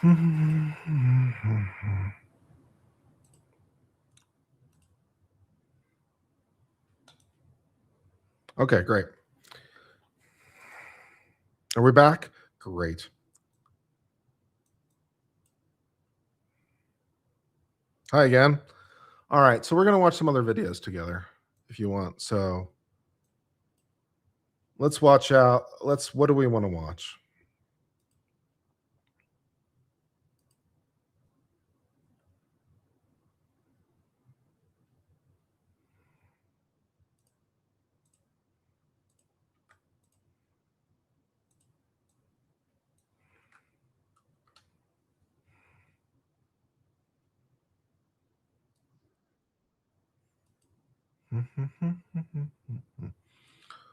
Okay, great. Are we back? Great. Hi again. All right, so we're going to watch some other videos together if you want. So let's watch out. What do we want to watch?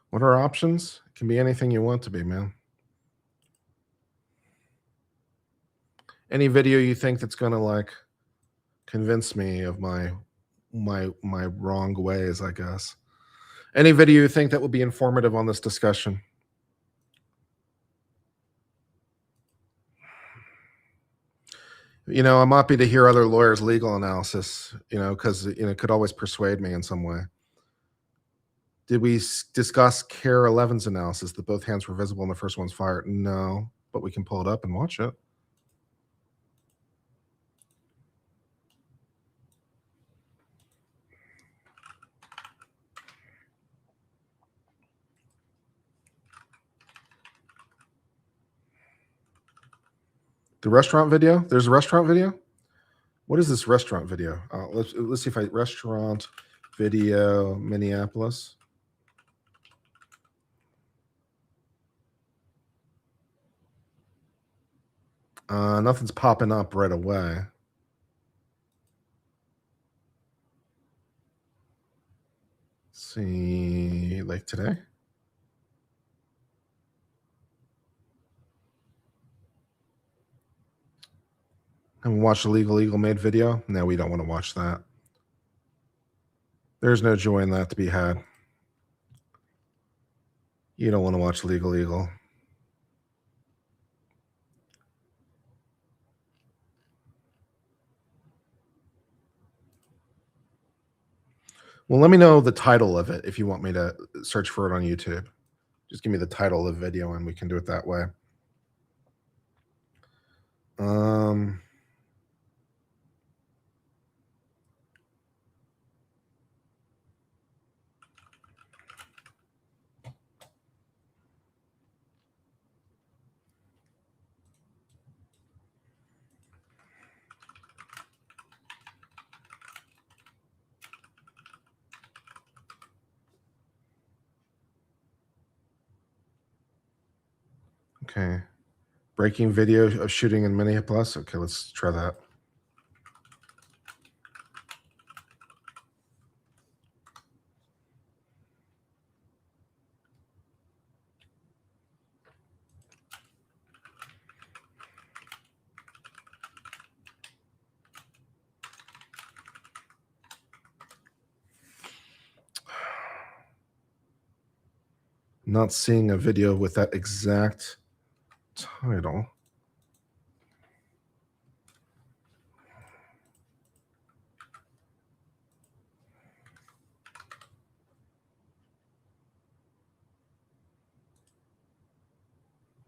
What are our options? It can be anything you want to be, man. Any video you think that's going to like convince me of my wrong ways, I guess. Any video you think that would be informative on this discussion? I'm happy to hear other lawyers' legal analysis, because it could always persuade me in some way. Did we discuss CARE 11's analysis that both hands were visible and the first one's fired? No, but we can pull it up and watch it. The restaurant video? There's a restaurant video? What is this restaurant video? Let's see if restaurant video Minneapolis. Nothing's popping up right away. Let's see, like today. And watch the Legal Eagle made video? No, we don't want to watch that. There's no joy in that to be had. You don't want to watch Legal Eagle. Well, let me know the title of it if you want me to search for it on YouTube. Just give me the title of the video and we can do it that way. Okay. Breaking video of shooting in Minneapolis. Okay, let's try that. Not seeing a video with that exact title.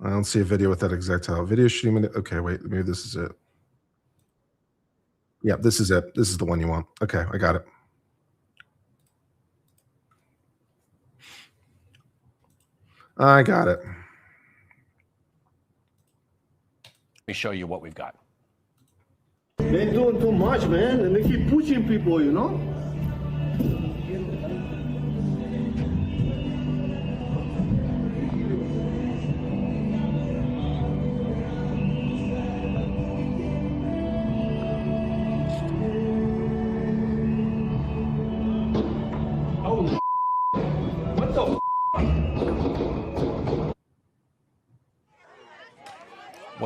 I don't see a video with that exact title. Video shooting. Okay, wait. Maybe this is it. Yeah, this is it. This is the one you want. Okay, I got it. I got it. Let me show you what we've got. They're doing too much, man, and they keep pushing people, you know? Oh, what the?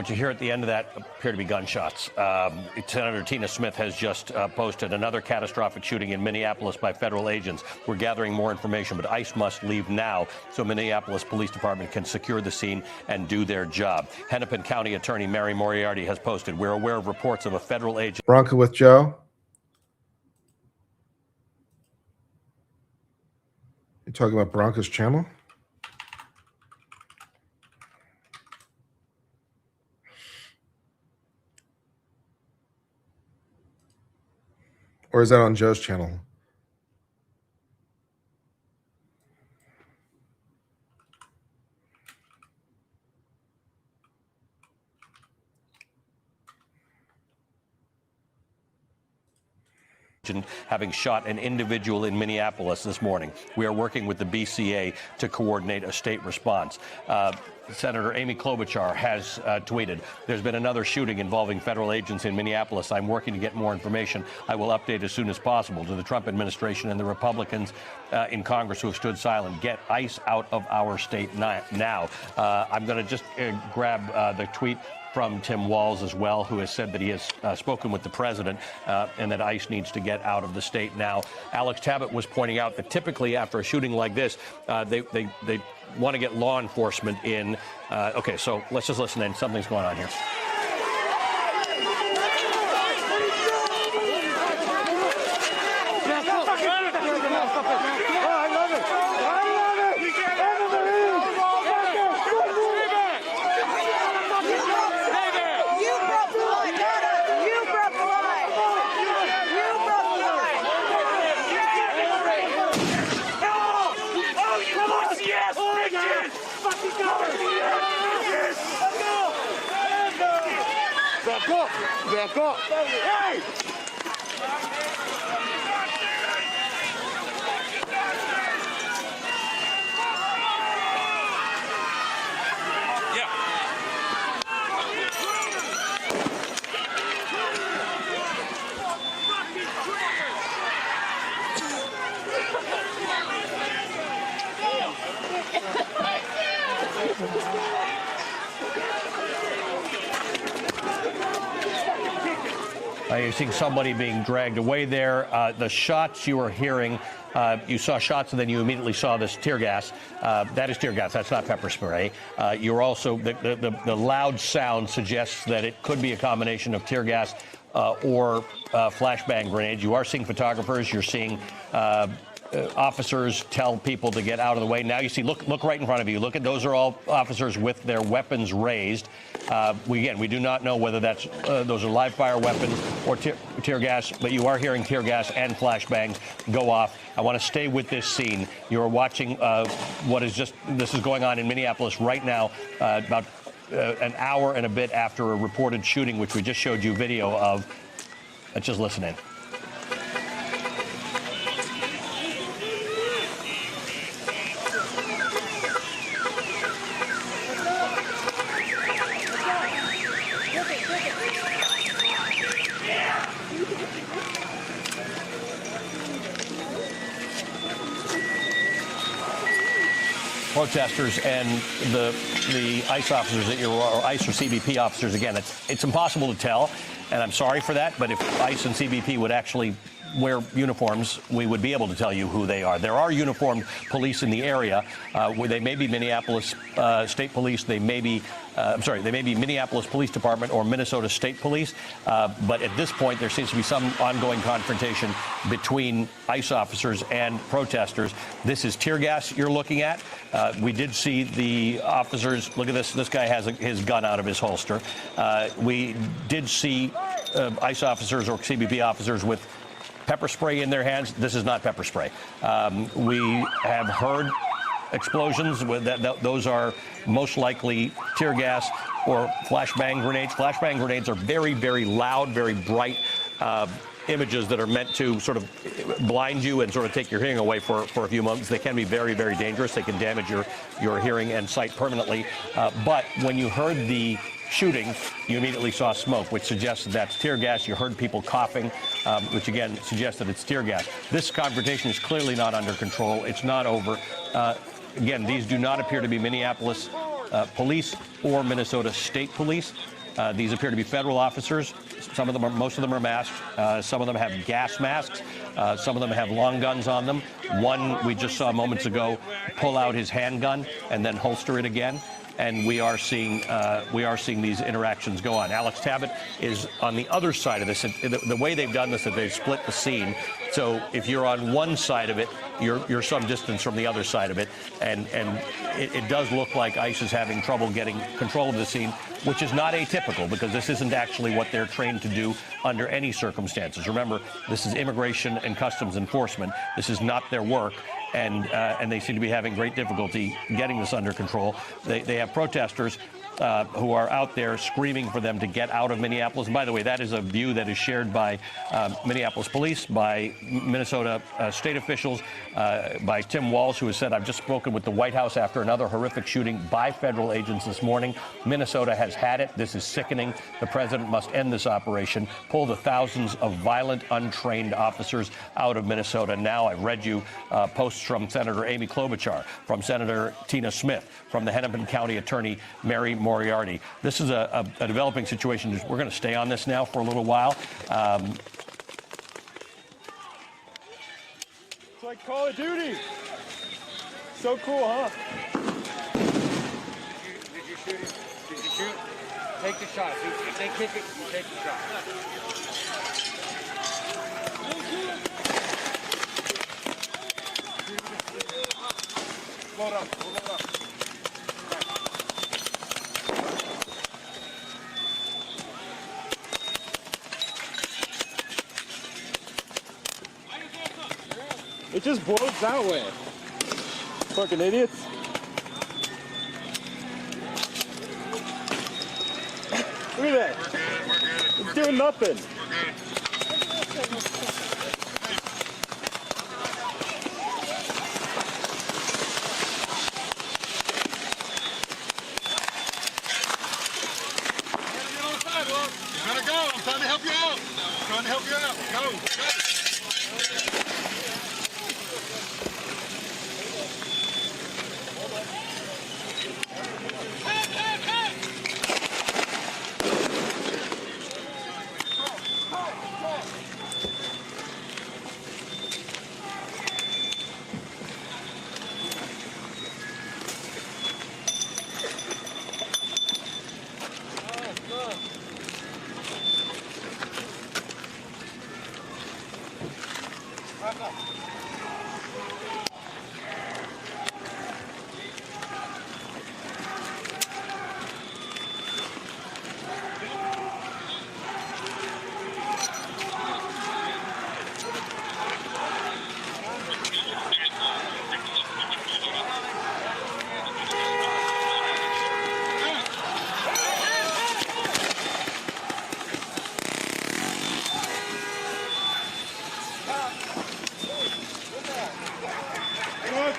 What you hear at the end of that appear to be gunshots. Senator Tina Smith has just posted another catastrophic shooting in Minneapolis by federal agents. We're gathering more information, but ICE must leave now so Minneapolis Police Department can secure the scene and do their job. Hennepin County Attorney Mary Moriarty has posted, we're aware of reports of a federal agent. Bronco with Joe. You talking about Bronco's channel? Or is that on Joe's channel? Having shot an individual in Minneapolis this morning. We are working with the BCA to coordinate a state response. Senator Amy Klobuchar has tweeted, there's been another shooting involving federal agents in Minneapolis. I'm working to get more information. I will update as soon as possible. To the Trump administration and the Republicans in Congress who have stood silent, get ICE out of our state now. I'm going to just grab the tweet from Tim Walz as well, who has said that he has spoken with the president and that ICE needs to get out of the state now. Alex Tabbitt was pointing out that typically after a shooting like this, they want to get law enforcement in. Okay, so let's just listen in. Something's going on here. Back up! Hey! You're seeing somebody being dragged away there. The shots you are hearing, you saw shots and then you immediately saw this tear gas. That is tear gas. That's not pepper spray. You're also, the loud sound suggests that it could be a combination of tear gas or flashbang grenades. You are seeing photographers. You're seeing officers tell people to get out of the way. Now you see, look right in front of you. Look at those are all officers with their weapons raised. We do not know whether that's those are live fire weapons or tear gas, but you are hearing tear gas and flashbangs go off. I want to stay with this scene. You are watching this is going on in Minneapolis right now, about an hour and a bit after a reported shooting, which we just showed you video of. Let's just listen in. Protesters and the ICE officers or ICE or CBP officers, again, it's impossible to tell, and I'm sorry for that, but if ICE and CBP would actually wear uniforms, we would be able to tell you who they are. There are uniformed police in the area. Where they may be Minneapolis State Police, they may be Minneapolis Police Department or Minnesota State Police. But at this point, there seems to be some ongoing confrontation between ICE officers and protesters. This is tear gas you're looking at. We did see the officers. Look at this. This guy has his gun out of his holster. We did see ICE officers or CBP officers with pepper spray in their hands. This is not pepper spray. We have heard explosions. Those are most likely tear gas or flashbang grenades. Flashbang grenades are very, very loud, very bright images that are meant to sort of blind you and sort of take your hearing away for a few moments. They can be very, very dangerous. They can damage your hearing and sight permanently. But when you heard the shooting, you immediately saw smoke, which suggests that that's tear gas. You heard people coughing, which again suggests that it's tear gas. This confrontation is clearly not under control. It's not over. Again, these do not appear to be Minneapolis Police or Minnesota State Police. These appear to be federal officers. Most of them are masked. Some of them have gas masks. Some of them have long guns on them. One we just saw moments ago pull out his handgun and then holster it again. And we are seeing these interactions go on. Alex Tabbitt is on the other side of this. The way they've done this is they've split the scene. So if you're on one side of it, you're some distance from the other side of it, and it does look like ICE is having trouble getting control of the scene, which is not atypical because this isn't actually what they're trained to do under any circumstances. Remember, this is Immigration and Customs Enforcement. This is not their work. And they seem to be having great difficulty getting this under control. They have protesters who are out there screaming for them to get out of Minneapolis. And by the way, that is a view that is shared by Minneapolis police, by Minnesota state officials, by Tim Walz, who has said, I've just spoken with the White House after another horrific shooting by federal agents this morning. Minnesota has had it. This is sickening. The president must end this operation, pull the thousands of violent, untrained officers out of Minnesota. Now, I've read you posts from Senator Amy Klobuchar, from Senator Tina Smith, from the Hennepin County Attorney Mary Moriarty. This is a developing situation. We're going to stay on this now for a little while. It's like Call of Duty. So cool, huh? Did you shoot it? Did you shoot? Take the shot. If they kick it, you take the shot. Load up. Load up. It just blows that way. Fucking idiots. Look at that. It's doing nothing. You gotta go. I'm trying to help you out. I'm trying to help you out. Go.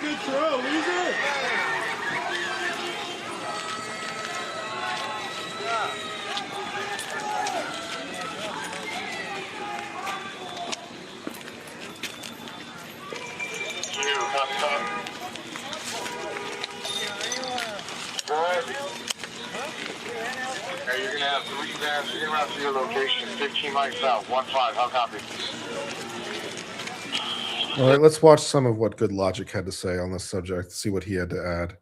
Good throw, loser. Hey, you're gonna have 3 vans. You're gonna have to your location, 15 miles south, 1-5. How copy? All right, let's watch some of what Good Logic had to say on this subject, see what he had to add.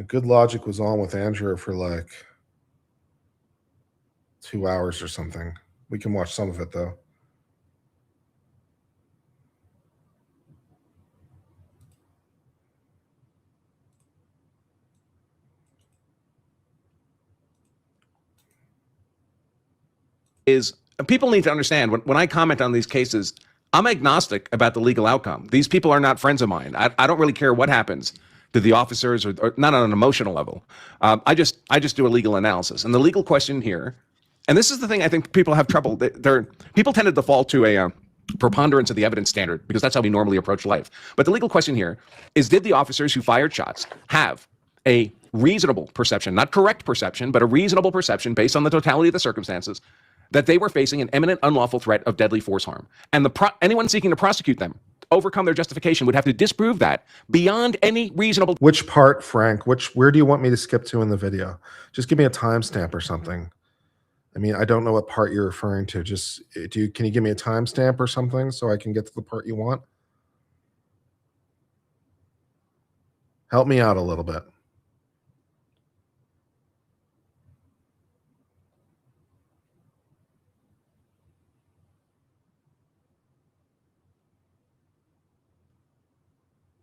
Good Logic was on with Andrew for like 2 hours or something. We can watch some of it, though. Is people need to understand when I comment on these cases, I'm agnostic about the legal outcome. These people are not friends of mine. I don't really care what happens to the officers or not on an emotional level. I just do a legal analysis. And the legal question here, and this is the thing I think people have trouble. People tend to default to a preponderance of the evidence standard because that's how we normally approach life. But the legal question here is, did the officers who fired shots have a reasonable perception, not correct perception, but a reasonable perception based on the totality of the circumstances, that they were facing an imminent unlawful threat of deadly force harm. And anyone seeking to prosecute them, overcome their justification, would have to disprove that beyond any reasonable. Which part, Frank? Where do you want me to skip to in the video? Just give me a timestamp or something. I mean, I don't know what part you're referring to. Just can you give me a timestamp or something so I can get to the part you want? Help me out a little bit.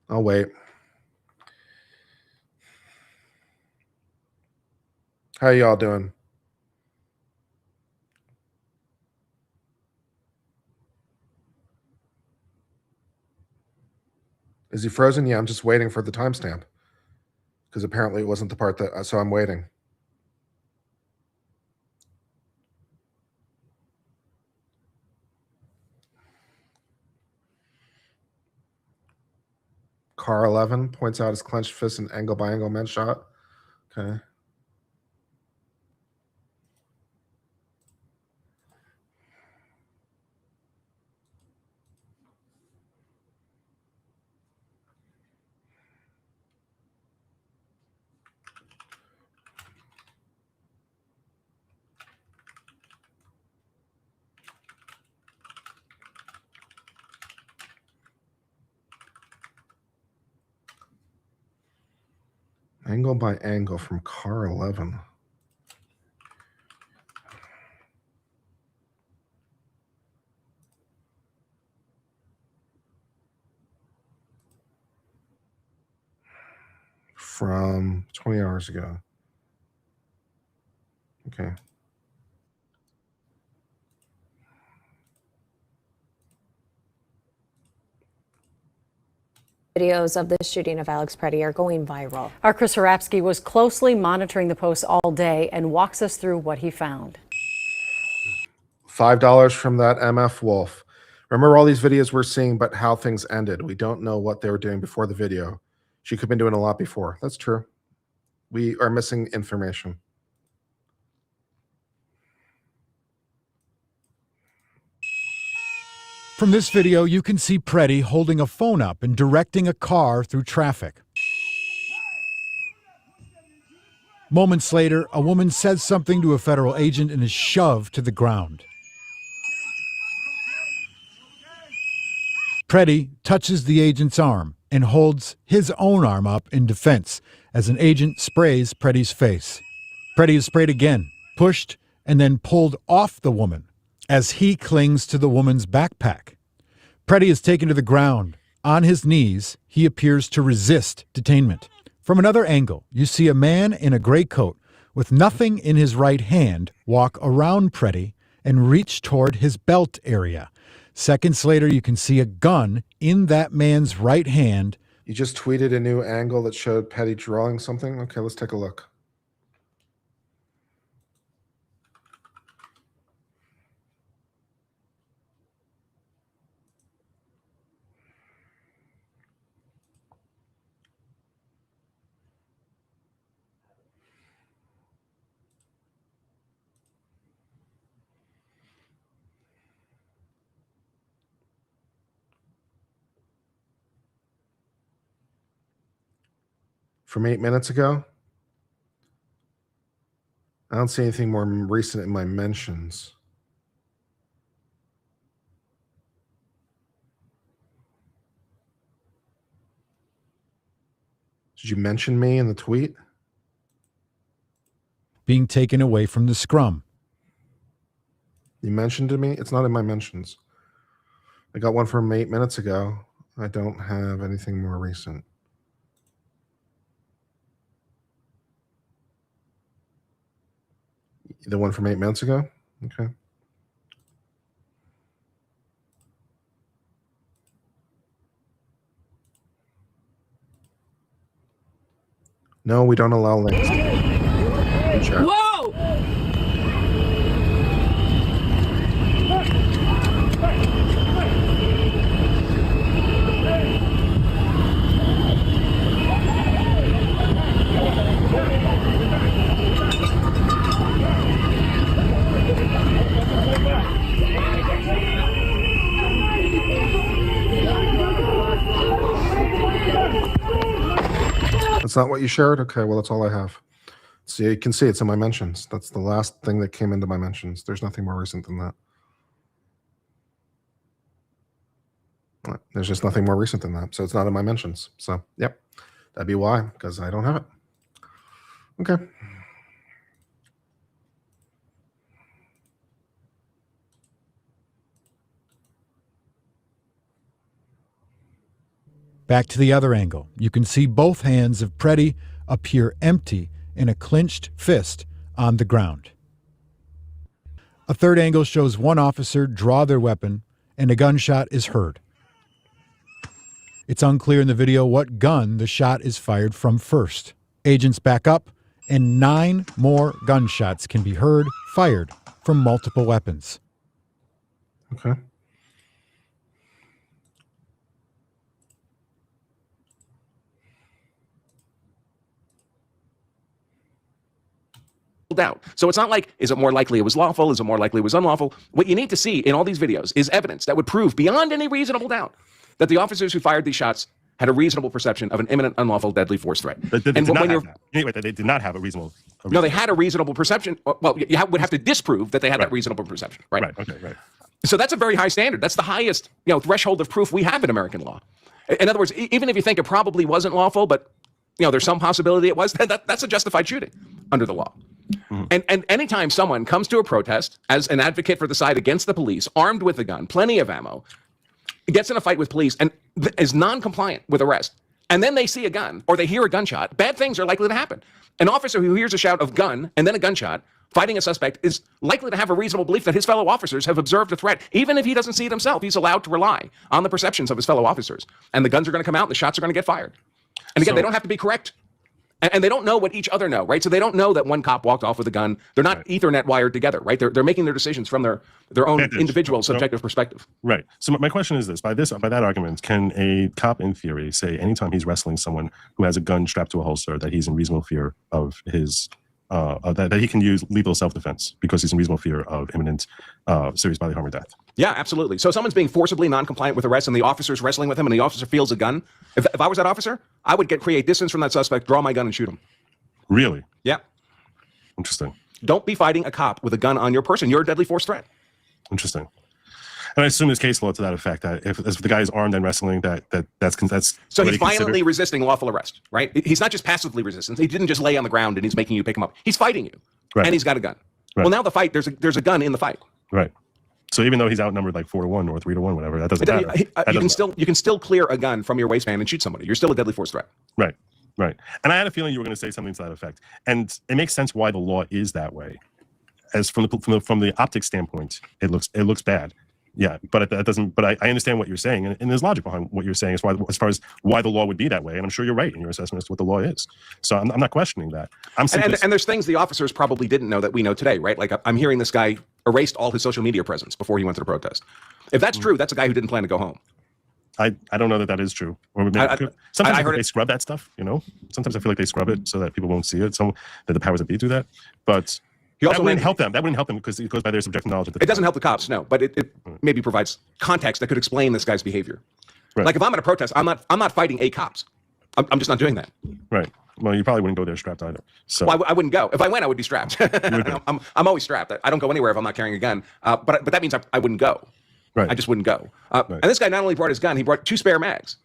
I'll wait. How y'all doing? Is he frozen? Yeah, I'm just waiting for the timestamp. Because apparently it wasn't the part that, so I'm waiting. Car 11 points out his clenched fist and angle by angle men shot. Okay. Angle by angle from car 11. From 20 hours ago. Okay. Videos of the shooting of Alex Preddy are going viral. Our Chris Harapsky was closely monitoring the post all day and walks us through what he found. $5 from that MF Wolf. Remember all these videos we're seeing, but how things ended. We don't know what they were doing before the video. She could have been doing a lot before. That's true. We are missing information. From this video, you can see Preddy holding a phone up and directing a car through traffic. Moments later, a woman says something to a federal agent and is shoved to the ground. Preddy touches the agent's arm and holds his own arm up in defense as an agent sprays Preddy's face. Preddy is sprayed again, pushed, and then pulled off the woman as he clings to the woman's backpack. Preddy is taken to the ground. On his knees, he appears to resist detainment. From another angle, you see a man in a gray coat with nothing in his right hand walk around Preddy and reach toward his belt area. Seconds later, you can see a gun in that man's right hand. You just tweeted a new angle that showed Preddy drawing something? Okay, let's take a look. From 8 minutes ago? I don't see anything more recent in my mentions. Did you mention me in the tweet? Being taken away from the scrum. You mentioned to me? It's not in my mentions. I got one from 8 minutes ago. I don't have anything more recent. The one from 8 minutes ago? Okay. No, we don't allow links. Whoa! That's not what you shared? Okay, well, that's all I have. So you can see it's in my mentions. That's the last thing that came into my mentions. There's nothing more recent than that. There's just nothing more recent than that. So it's not in my mentions. So, yep, that'd be why, because I don't have it. Okay. Back to the other angle, you can see both hands of Preddy appear empty in a clenched fist on the ground. A third angle shows one officer draw their weapon and a gunshot is heard. It's unclear in the video what gun the shot is fired from first. Agents back up and 9 more gunshots can be heard fired from multiple weapons. Okay. Out. So it's not like, is it more likely it was lawful? Is it more likely it was unlawful? What you need to see in all these videos is evidence that would prove beyond any reasonable doubt that the officers who fired these shots had a reasonable perception of an imminent, unlawful, deadly force threat. They did not have a reasonable. No, they had a reasonable perception. Well, you would have to disprove that they had that reasonable perception, right? Right. Okay. Right. So that's a very high standard. That's the highest, threshold of proof we have in American law. In other words, even if you think it probably wasn't lawful, but there's some possibility it was, that's a justified shooting under the law. Mm-hmm. And anytime someone comes to a protest as an advocate for the side against the police, armed with a gun, plenty of ammo, gets in a fight with police and is non-compliant with arrest, and then they see a gun or they hear a gunshot, bad things are likely to happen. An officer who hears a shout of gun and then a gunshot fighting a suspect is likely to have a reasonable belief that his fellow officers have observed a threat. Even if he doesn't see it himself, he's allowed to rely on the perceptions of his fellow officers. And the guns are going to come out and the shots are going to get fired. And again, they don't have to be correct. And they don't know what each other know, right? So they don't know that one cop walked off with a gun. They're not Ethernet wired together, right? They're making their decisions from their own individual subjective perspective. Right. So my question is this: by that argument, can a cop in theory say anytime he's wrestling someone who has a gun strapped to a holster that he's in reasonable fear of his that he can use lethal self-defense because he's in reasonable fear of imminent serious bodily harm or death? Yeah, absolutely. So someone's being forcibly non-compliant with arrest and the officer's wrestling with him and the officer feels a gun. If I was that officer, I would create distance from that suspect, draw my gun and shoot him. Really? Yeah. Interesting. Don't be fighting a cop with a gun on your person. You're a deadly force threat. Interesting. And I assume there's case law to that effect that if the guy is armed and wrestling, that's so he's violently resisting lawful arrest, right? He's not just passively resistant. He didn't just lay on the ground and he's making you pick him up. He's fighting you, and he's got a gun. Right. Well, now the fight, there's a gun in the fight. Right. So even though he's outnumbered like 4-1 or 3-1, whatever, that doesn't matter. You can still clear a gun from your waistband and shoot somebody. You're still a deadly force threat. Right. Right. And I had a feeling you were going to say something to that effect, and it makes sense why the law is that way. As from the optics standpoint, it looks bad. Yeah, but that doesn't. But I understand what you're saying, and there's logic behind what you're saying as far as why the law would be that way. And I'm sure you're right in your assessment as to what the law is. So I'm not questioning that. And there's things the officers probably didn't know that we know today, right? Like I'm hearing this guy erased all his social media presence before he went to the protest. If that's true, that's a guy who didn't plan to go home. I don't know that is true. Or maybe, sometimes I heard they scrub that stuff. Sometimes I feel like they scrub it so that people won't see it. So that the powers that be do that, but. That wouldn't help them. That wouldn't help them because it goes by their subjective knowledge. It doesn't help the cops, no, but it maybe provides context that could explain this guy's behavior. Right. Like if I'm at a protest, I'm not fighting a cops. I'm just not doing that. Right. Well, you probably wouldn't go there strapped either. So I wouldn't go. If I went, I would be strapped. I'm always strapped. I don't go anywhere if I'm not carrying a gun. But that means I wouldn't go. Right. I just wouldn't go. And this guy not only brought his gun, he brought 2 spare mags.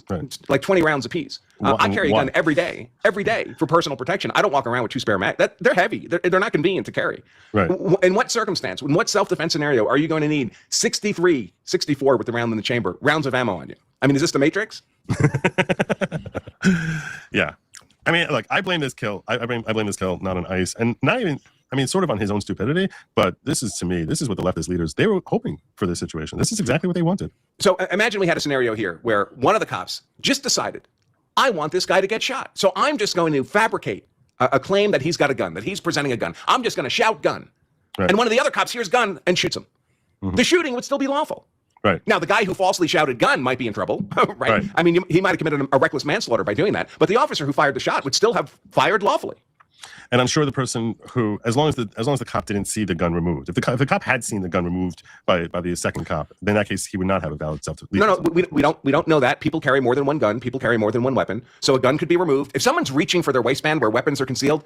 Right. Like 20 rounds apiece. I carry a gun every day for personal protection. I don't walk around with 2 spare mags. They're heavy. They're not convenient to carry. Right. In what circumstance, in what self-defense scenario are you going to need 64 with the round in the chamber, rounds of ammo on you? I mean, is this the Matrix? Yeah. I mean, look, I blame this kill. I blame this kill not on ICE, and not even. I mean, sort of on his own stupidity, but this is what the leftist leaders, they were hoping for this situation. This is exactly what they wanted. So imagine we had a scenario here where one of the cops just decided, I want this guy to get shot. So I'm just going to fabricate a claim that he's got a gun, that he's presenting a gun. I'm just going to shout gun. Right. And one of the other cops hears gun and shoots him. Mm-hmm. The shooting would still be lawful. Right. Now, the guy who falsely shouted gun might be in trouble, right? I mean, he might have committed a reckless manslaughter by doing that, but the officer who fired the shot would still have fired lawfully. And I'm sure the person who, as long as the cop didn't see the gun removed, if the cop had seen the gun removed by the second cop, then in that case he would not have a valid self-defense. No, we don't know that. People carry more than one gun. People carry more than one weapon. So a gun could be removed. If someone's reaching for their waistband where weapons are concealed,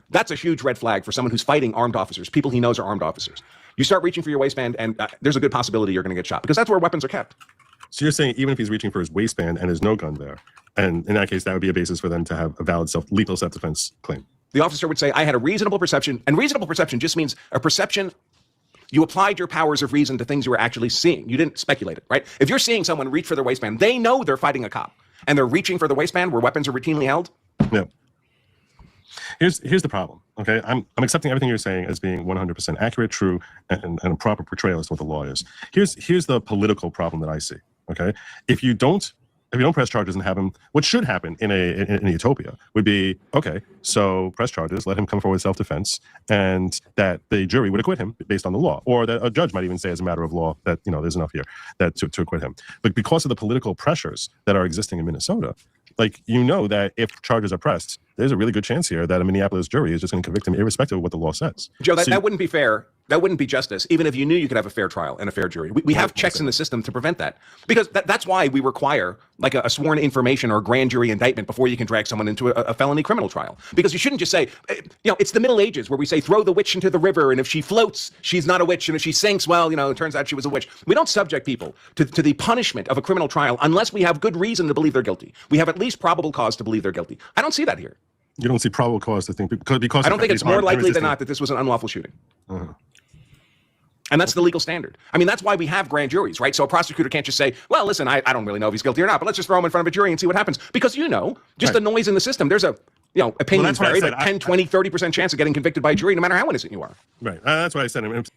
that's a huge red flag for someone who's fighting armed officers, people he knows are armed officers. You start reaching for your waistband, and there's a good possibility you're going to get shot because that's where weapons are kept. So you're saying even if he's reaching for his waistband and there's no gun there, and in that case that would be a basis for them to have a valid lethal self-defense claim. The officer would say, I had a reasonable perception, and reasonable perception just means a perception. You applied your powers of reason to things you were actually seeing. You didn't speculate it, right? If you're seeing someone reach for their waistband, they know they're fighting a cop, and they're reaching for the waistband where weapons are routinely held. Yeah. Here's the problem. Okay, I'm accepting everything you're saying as being 100% accurate, true, and a proper portrayal as to what the law is. Here's the political problem that I see. Okay, if you don't press charges and have him, what should happen in a utopia would be, okay, so press charges, let him come forward with self-defense, and that the jury would acquit him based on the law, or that a judge might even say as a matter of law that there's enough here that to acquit him. But because of the political pressures that are existing in Minnesota, like that if charges are pressed, there's a really good chance here that a Minneapolis jury is just going to convict him irrespective of what the law says. Joe, that wouldn't be fair. That wouldn't be justice, even if you knew you could have a fair trial and a fair jury. We have checks in the system to prevent that. Because that's why we require like a sworn information or a grand jury indictment before you can drag someone into a felony criminal trial. Because you shouldn't just say, it's the Middle Ages where we say, throw the witch into the river, and if she floats, she's not a witch, and if she sinks, well, it turns out she was a witch. We don't subject people to the punishment of a criminal trial unless we have good reason to believe they're guilty. We have at least probable cause to believe they're guilty. I don't see that here. You don't see probable cause to think because I don't think it's more likely than not that this was an unlawful shooting. And that's the legal standard. I mean, that's why we have grand juries, right? So a prosecutor can't just say, well, listen, I don't really know if he's guilty or not, but let's just throw him in front of a jury and see what happens. Because just the noise in the system, there's opinions vary, but 10, 20, 30% chance of getting convicted by a jury, no matter how innocent you are. Right. That's why I said it.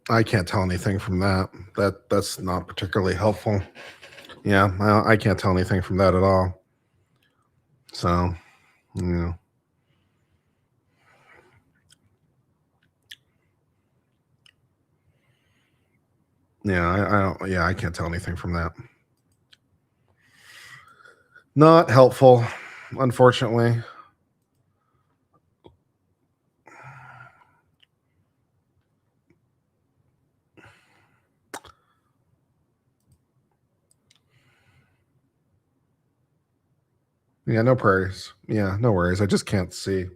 I can't tell anything from that. That's not particularly helpful. Yeah, I can't tell anything from that at all. So, I can't tell anything from that. Not helpful, unfortunately. Yeah, no worries. Yeah, no worries. I just can't see.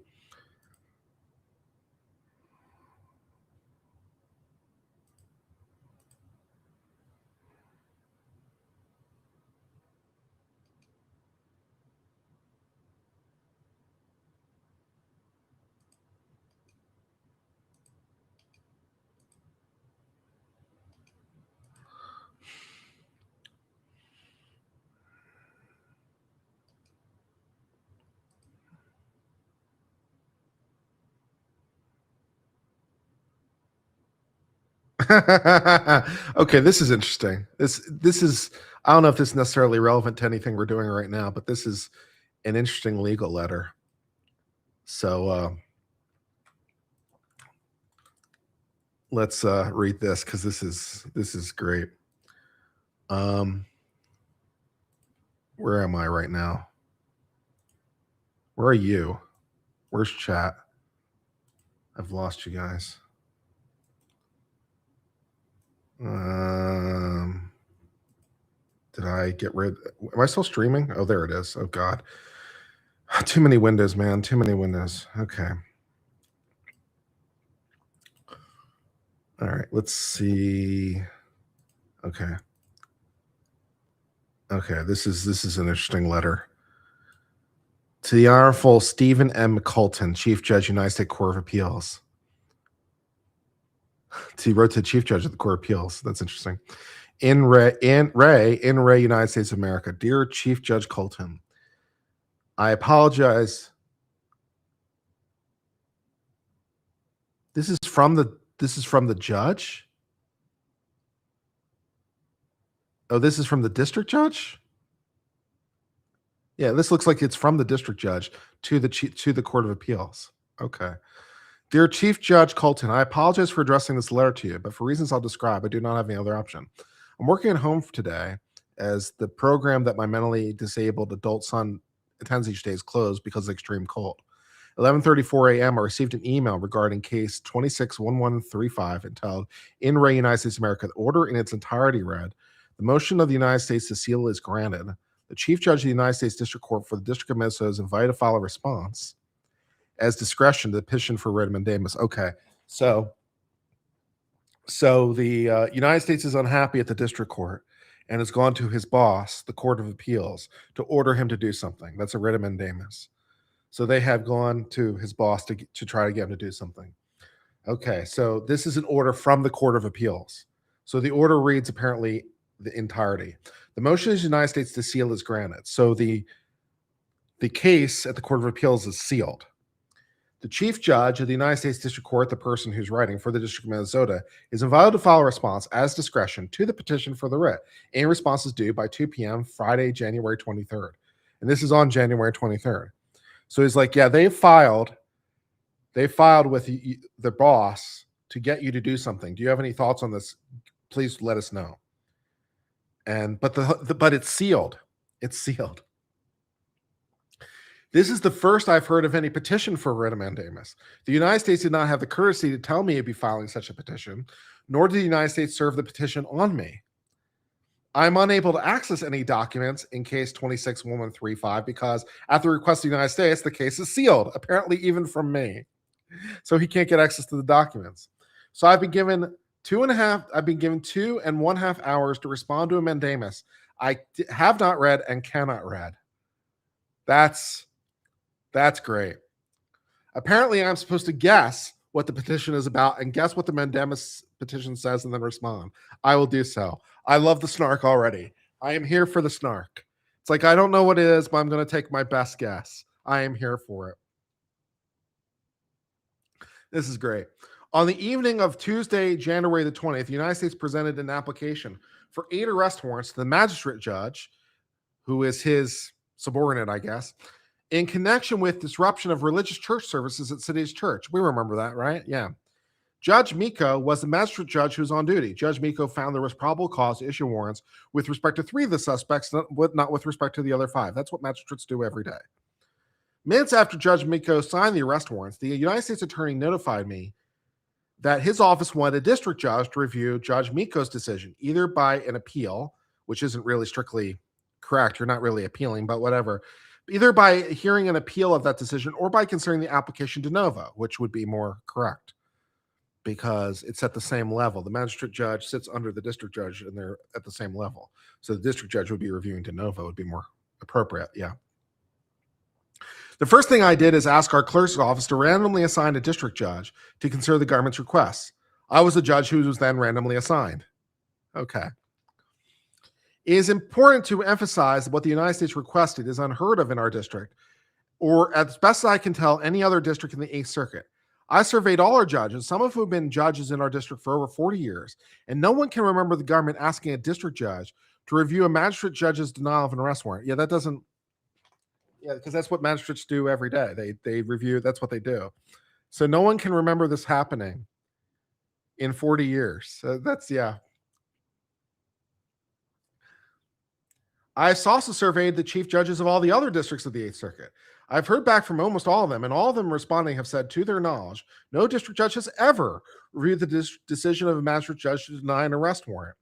Okay, this is interesting. This is, I don't know if this is necessarily relevant to anything we're doing right now, but this is an interesting legal letter. So let's read this because this is great. Where am I right now? Where are you? Where's chat? I've lost you guys. Did I get rid? Am I still streaming? Oh, there it is. Oh God, too many windows, man. Too many windows. Okay. All right. Let's see. Okay. Okay, this is an interesting letter. To the Honorable Stephen M. Colton, Chief Judge, United States Court of Appeals. He wrote to the Chief Judge of the Court of Appeals. That's interesting. In Ray, United States of America. Dear Chief Judge Colton, I apologize. This is from the judge? Oh, this is from the district judge? Yeah, this looks like it's from the district judge to the Court of Appeals. Okay. Dear Chief Judge Colton, I apologize for addressing this letter to you, but for reasons I'll describe, I do not have any other option. I'm working at home today as the program that my mentally disabled adult son attends each day is closed because of extreme cold. 11:34 a.m. I received an email regarding case 261135 entitled In Re United States of America. The order in its entirety read, the motion of the United States to seal is granted. The Chief Judge of the United States District Court for the District of Minnesota is invited to file a response as discretion to the petition for writ of mandamus. Okay, so the United States is unhappy at the district court and has gone to his boss, the Court of Appeals, to order him to do something. That's a writ of mandamus. So they have gone to his boss to try to get him to do something. Okay, so this is an order from the Court of Appeals. So the order reads apparently the entirety. The motion of the United States to seal is granted. So the case at the Court of Appeals is sealed. The Chief Judge of the United States District Court, the person who's writing for the District of Minnesota, is invited to file a response as discretion to the petition for the writ. Any response is due by 2 p.m. Friday, January 23rd. And this is on January 23rd. So he's like, yeah, they filed with the boss to get you to do something. Do you have any thoughts on this? Please let us know. But it's sealed. It's sealed. This is the first I've heard of any petition for writ of mandamus. The United States did not have the courtesy to tell me it'd be filing such a petition, nor did the United States serve the petition on me. I'm unable to access any documents in case 261135 because at the request of the United States, the case is sealed, apparently even from me. So he can't get access to the documents. So I've been given 2.5 hours to respond to a mandamus I have not read and cannot read. That's great. Apparently, I'm supposed to guess what the petition is about and guess what the mandamus petition says and then respond. I will do so. I love the snark already. I am here for the snark. It's like, I don't know what it is, but I'm going to take my best guess. I am here for it. This is great. On the evening of Tuesday, January the 20th, the United States presented an application for 8 arrest warrants to the magistrate judge, who is his subordinate, I guess, in connection with disruption of religious church services at City's Church. We remember that, right? Yeah. Judge Miko was the magistrate judge who was on duty. Judge Miko found there was probable cause to issue warrants with respect to 3 of the suspects, not with respect to the other 5. That's what magistrates do every day. Minutes after Judge Miko signed the arrest warrants, the United States attorney notified me that his office wanted a district judge to review Judge Miko's decision, either by an appeal, which isn't really strictly correct. You're not really appealing, but whatever. Either by hearing an appeal of that decision or by considering the application de novo, which would be more correct because it's at the same level. The magistrate judge sits under the district judge and they're at the same level. So the district judge would be reviewing de novo, would be more appropriate. Yeah. The first thing I did is ask our clerk's office to randomly assign a district judge to consider the government's requests. I was the judge who was then randomly assigned. Okay. It is important to emphasize that what the United States requested is unheard of in our district, or as best I can tell, any other district in the 8th Circuit. I surveyed all our judges, some of whom have been judges in our district for over 40 years, and no one can remember the government asking a district judge to review a magistrate judge's denial of an arrest warrant. Yeah, that doesn't... Yeah, because that's what magistrates do every day. They review, that's what they do. So no one can remember this happening in 40 years. That's, yeah. I've also surveyed the chief judges of all the other districts of the 8th Circuit. I've heard back from almost all of them, and all of them responding have said, to their knowledge, no district judge has ever reviewed the decision of a magistrate judge to deny an arrest warrant.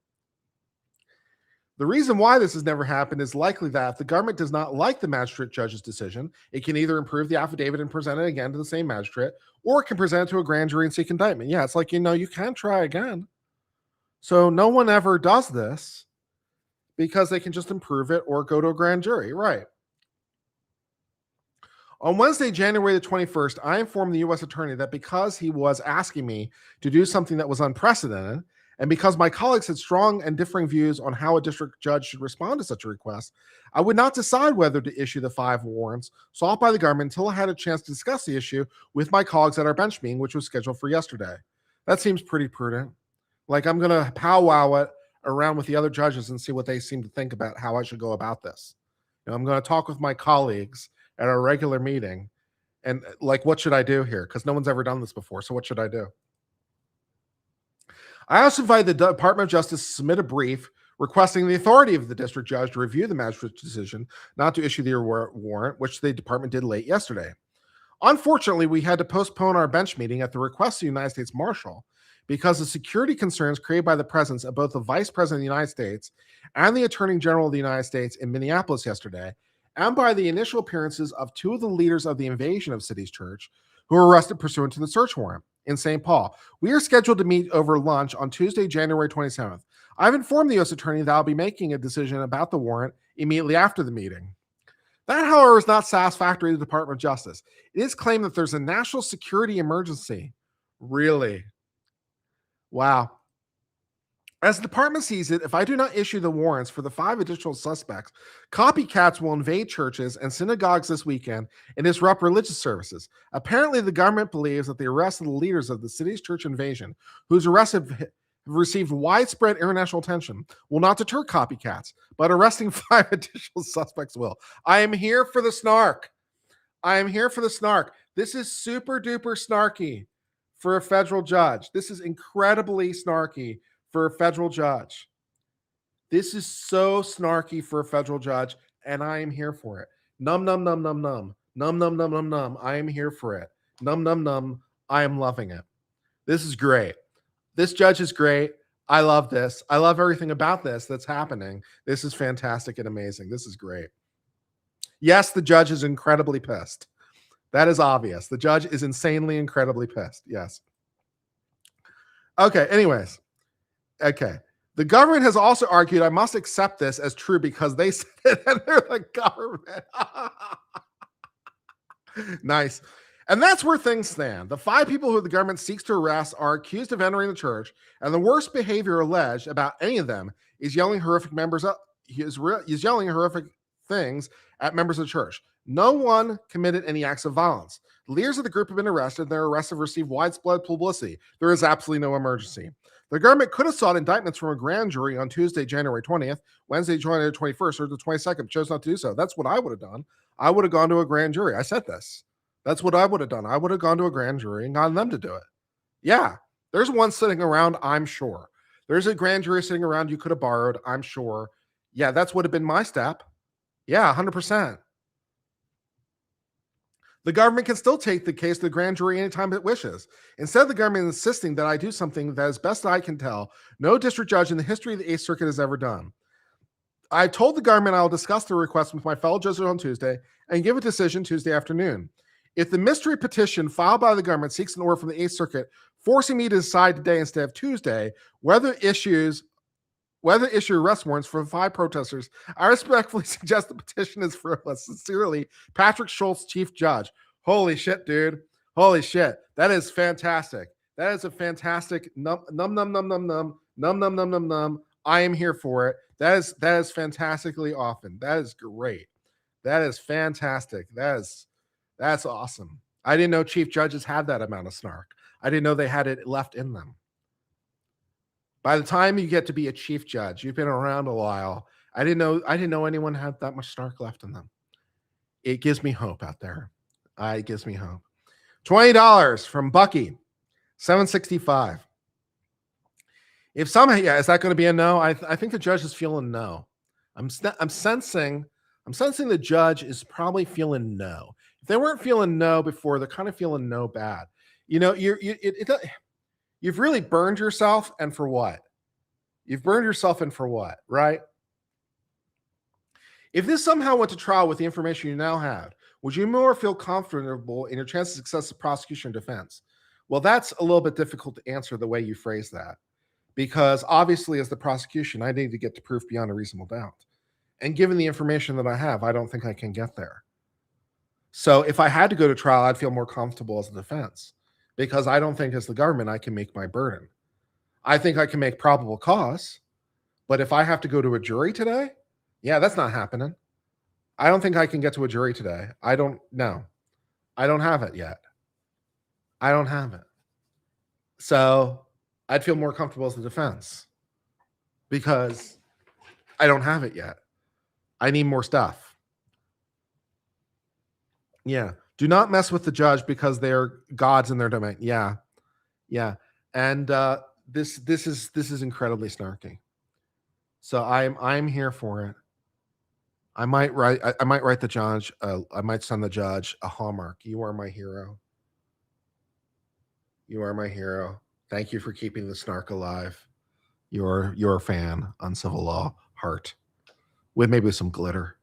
The reason why this has never happened is likely that if the government does not like the magistrate judge's decision, it can either improve the affidavit and present it again to the same magistrate, or it can present it to a grand jury and seek indictment. Yeah, it's like, you can try again. So no one ever does this because they can just improve it or go to a grand jury. Right. On Wednesday, January the 21st, I informed the U.S. attorney that because he was asking me to do something that was unprecedented, and because my colleagues had strong and differing views on how a district judge should respond to such a request, I would not decide whether to issue the 5 warrants sought by the government until I had a chance to discuss the issue with my colleagues at our bench meeting, which was scheduled for yesterday. That seems pretty prudent. Like, I'm going to powwow it around with the other judges and see what they seem to think about how I should go about this. I'm going to talk with my colleagues at our regular meeting and, like, what should I do here? Because no one's ever done this before. So what should I do? I also invited the Department of Justice to submit a brief requesting the authority of the district judge to review the magistrate's decision not to issue the warrant, which the department did late yesterday. Unfortunately, we had to postpone our bench meeting at the request of the United States Marshal because of security concerns created by the presence of both the Vice President of the United States and the Attorney General of the United States in Minneapolis yesterday, and by the initial appearances of 2 of the leaders of the invasion of City's Church who were arrested pursuant to the search warrant in St. Paul. We are scheduled to meet over lunch on Tuesday, January 27th. I've informed the U.S. Attorney that I'll be making a decision about the warrant immediately after the meeting. That, however, is not satisfactory to the Department of Justice. It is claimed that there's a national security emergency. Really? Wow. As the department sees it, if I do not issue the warrants for the 5 additional suspects, copycats will invade churches and synagogues this weekend and disrupt religious services. Apparently, the government believes that the arrest of the leaders of the city's church invasion, whose arrests have received widespread international attention, will not deter copycats, but arresting 5 additional suspects will. I am here for the snark. I am here for the snark. This is super duper snarky for a federal judge. This is incredibly snarky for a federal judge. This is so snarky for a federal judge, and I am here for it. Num, num, num, num, num. Num, num, num, num, num. I am here for it. Num, num, num. I am loving it. This is great. This judge is great. I love this. I love everything about this that's happening. This is fantastic and amazing. This is great. Yes, the judge is incredibly pissed. That is obvious. The judge is insanely, incredibly pissed. Yes. Okay, anyways. Okay. The government has also argued I must accept this as true because they said it and they're the government. Nice. And that's where things stand. The 5 people who the government seeks to arrest are accused of entering the church, and the worst behavior alleged about any of them is yelling horrific things at members of the church. No one committed any acts of violence. The leaders of the group have been arrested, and their arrests have received widespread publicity. There is absolutely no emergency. The government could have sought indictments from a grand jury on Tuesday, January 20th, Wednesday, January 21st, or the 22nd, chose not to do so. That's what I would have done. I would have gone to a grand jury. I said this. That's what I would have done. I would have gone to a grand jury and gotten them to do it. Yeah, there's one sitting around, I'm sure. There's a grand jury sitting around you could have borrowed, I'm sure. Yeah, that's would have been my step. Yeah, 100%. The government can still take the case to the grand jury anytime it wishes. Instead of the government insisting that I do something that, as best I can tell, no district judge in the history of the 8th Circuit has ever done. I told the government I will discuss the request with my fellow judges on Tuesday and give a decision Tuesday afternoon. If the mystery petition filed by the government seeks an order from the 8th Circuit forcing me to decide today instead of Tuesday whether to issue arrest warrants for 5 protesters, I respectfully suggest the petition is frivolous. Sincerely, Patrick Schultz, Chief Judge. Holy shit, dude. Holy shit. That is fantastic. That is a fantastic num. I am here for it. That is fantastically often. That is great. That is fantastic. That's awesome. I didn't know chief judges had that amount of snark. I didn't know they had it left in them. By the time you get to be a chief judge, you've been around a while. I didn't know anyone had that much snark left in them. It gives me hope out there. It gives me hope. $20 from Bucky, 765. If somehow, yeah, is that going to be a no? I think the judge is feeling no. I'm sensing the judge is probably feeling no. If they weren't feeling no before, they're kind of feeling no bad. You know, you've really burned yourself, and for what? You've burned yourself, and for what, right? If this somehow went to trial with the information you now have, would you more feel comfortable in your chances of success of prosecution or defense? Well, that's a little bit difficult to answer the way you phrase that. because obviously, as the prosecution, I need to get to proof beyond a reasonable doubt. And given the information that I have, I don't think I can get there. So if I had to go to trial, I'd feel more comfortable as a defense, because I don't think as the government I can make my burden. I think I can make probable cause, but if I have to go to a jury today, yeah, that's not happening. I don't think I can get to a jury today. I don't know. I don't have it yet. I don't have it. So I'd feel more comfortable as the defense because I don't have it yet. I need more stuff. Yeah. Do not mess with the judge because they're gods in their domain. Yeah. Yeah. And this is incredibly snarky. So I'm here for it. I might write the judge. I might send the judge a hallmark. You are my hero. You are my hero. Thank you for keeping the snark alive. Your fan on civil law, heart, with maybe some glitter.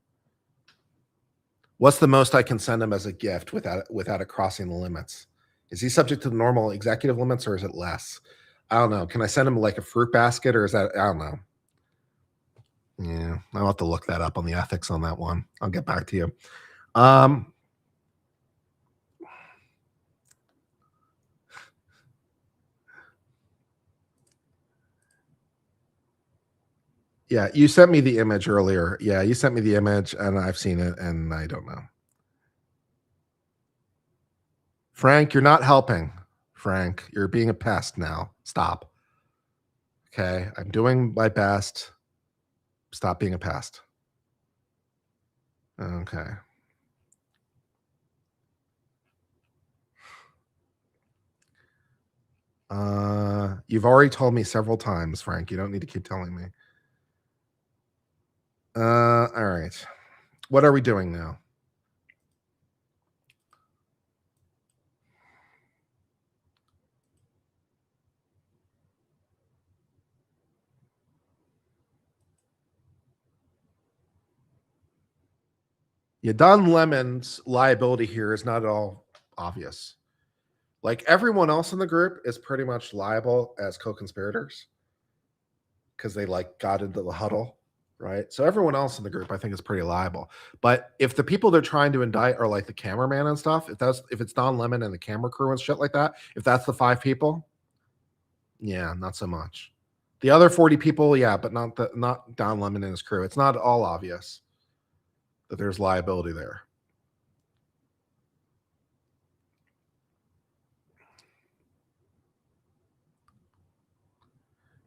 What's the most I can send him as a gift without it crossing the limits? Is he subject to the normal executive limits, or is it less? I don't know. Can I send him like a fruit basket, or is that, I don't know. Yeah, I'll have to look that up on the ethics on that one. I'll get back to you. Yeah, you sent me the image earlier. Yeah, you sent me the image, and I've seen it, and I don't know. Frank, you're not helping. Frank, you're being a pest now. Stop. Okay, I'm doing my best. Stop being a pest. Okay. You've already told me several times, Frank. You don't need to keep telling me. All right. What are we doing now? Yeah, Don Lemon's liability here is not at all obvious. Like everyone else in the group is pretty much liable as co-conspirators because they like got into the huddle, right? So everyone else in the group, I think, is pretty liable. But if the people they're trying to indict are like the cameraman and stuff, if it's Don Lemon and the camera crew and shit like that, if that's the 5 people, yeah, not so much. The other 40 people, yeah, but not Don Lemon and his crew. It's not all obvious that there's liability there.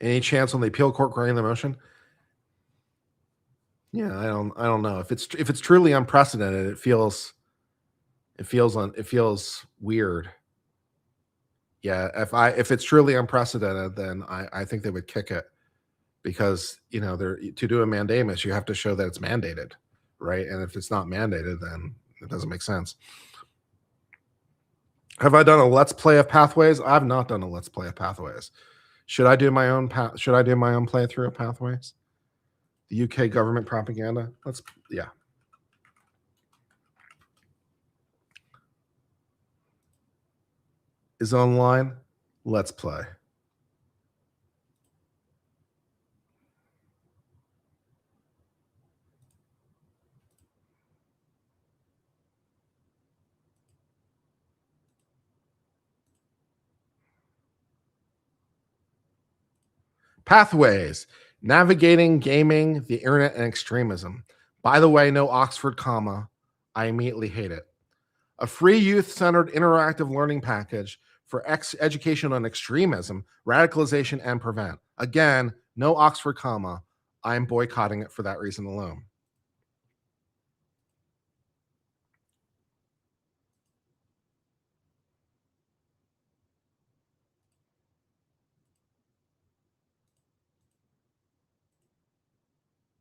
Any chance on the appeal court granting the motion? Yeah, I don't know. If it's truly unprecedented, it feels weird. Yeah, if it's truly unprecedented, then I think they would kick it, because to do a mandamus, you have to show that it's mandated, right? And if it's not mandated, then it doesn't make sense. Have I done a let's play of Pathways? I've not done a let's play of Pathways. Should I do my own playthrough of Pathways? The UK government propaganda. Yeah. Is online. Let's play. Pathways. Navigating gaming, the internet, and extremism. By the way, no Oxford comma. I immediately hate it. A free youth-centered interactive learning package for education on extremism, radicalization, and prevent. Again, no Oxford comma. I'm boycotting it for that reason alone.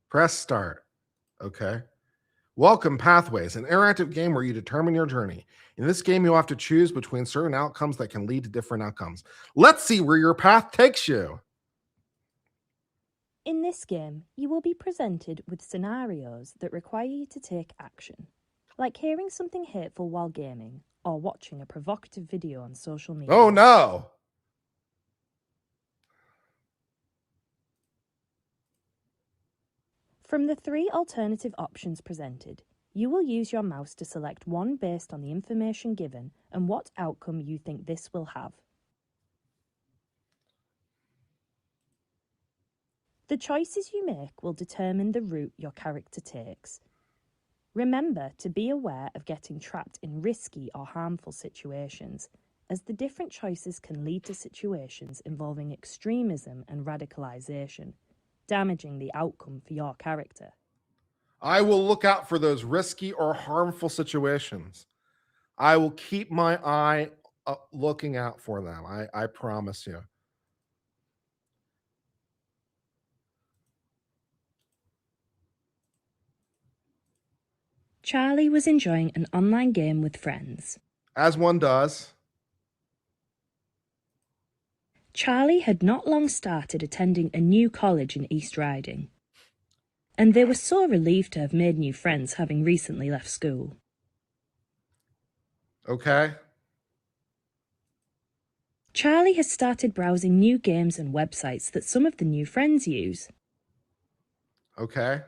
Press start. Okay. Welcome Pathways, an interactive game where you determine your journey. In this game, you'll have to choose between certain outcomes that can lead to different outcomes. Let's see where your path takes you. In this game, you will be presented with scenarios that require you to take action, like hearing something hateful while gaming or watching a provocative video on social media. Oh no! From the 3 alternative options presented, you will use your mouse to select one based on the information given and what outcome you think this will have. The choices you make will determine the route your character takes. Remember to be aware of getting trapped in risky or harmful situations, as the different choices can lead to situations involving extremism and radicalization, damaging the outcome for your character. I will look out for those risky or harmful situations. I will keep my eye looking out for them. I promise you. Charlie was enjoying an online game with friends. As one does. Charlie had not long started attending a new college in East Riding, and they were so relieved to have made new friends having recently left school. Okay. Charlie has started browsing new games and websites that some of the new friends use. Okay.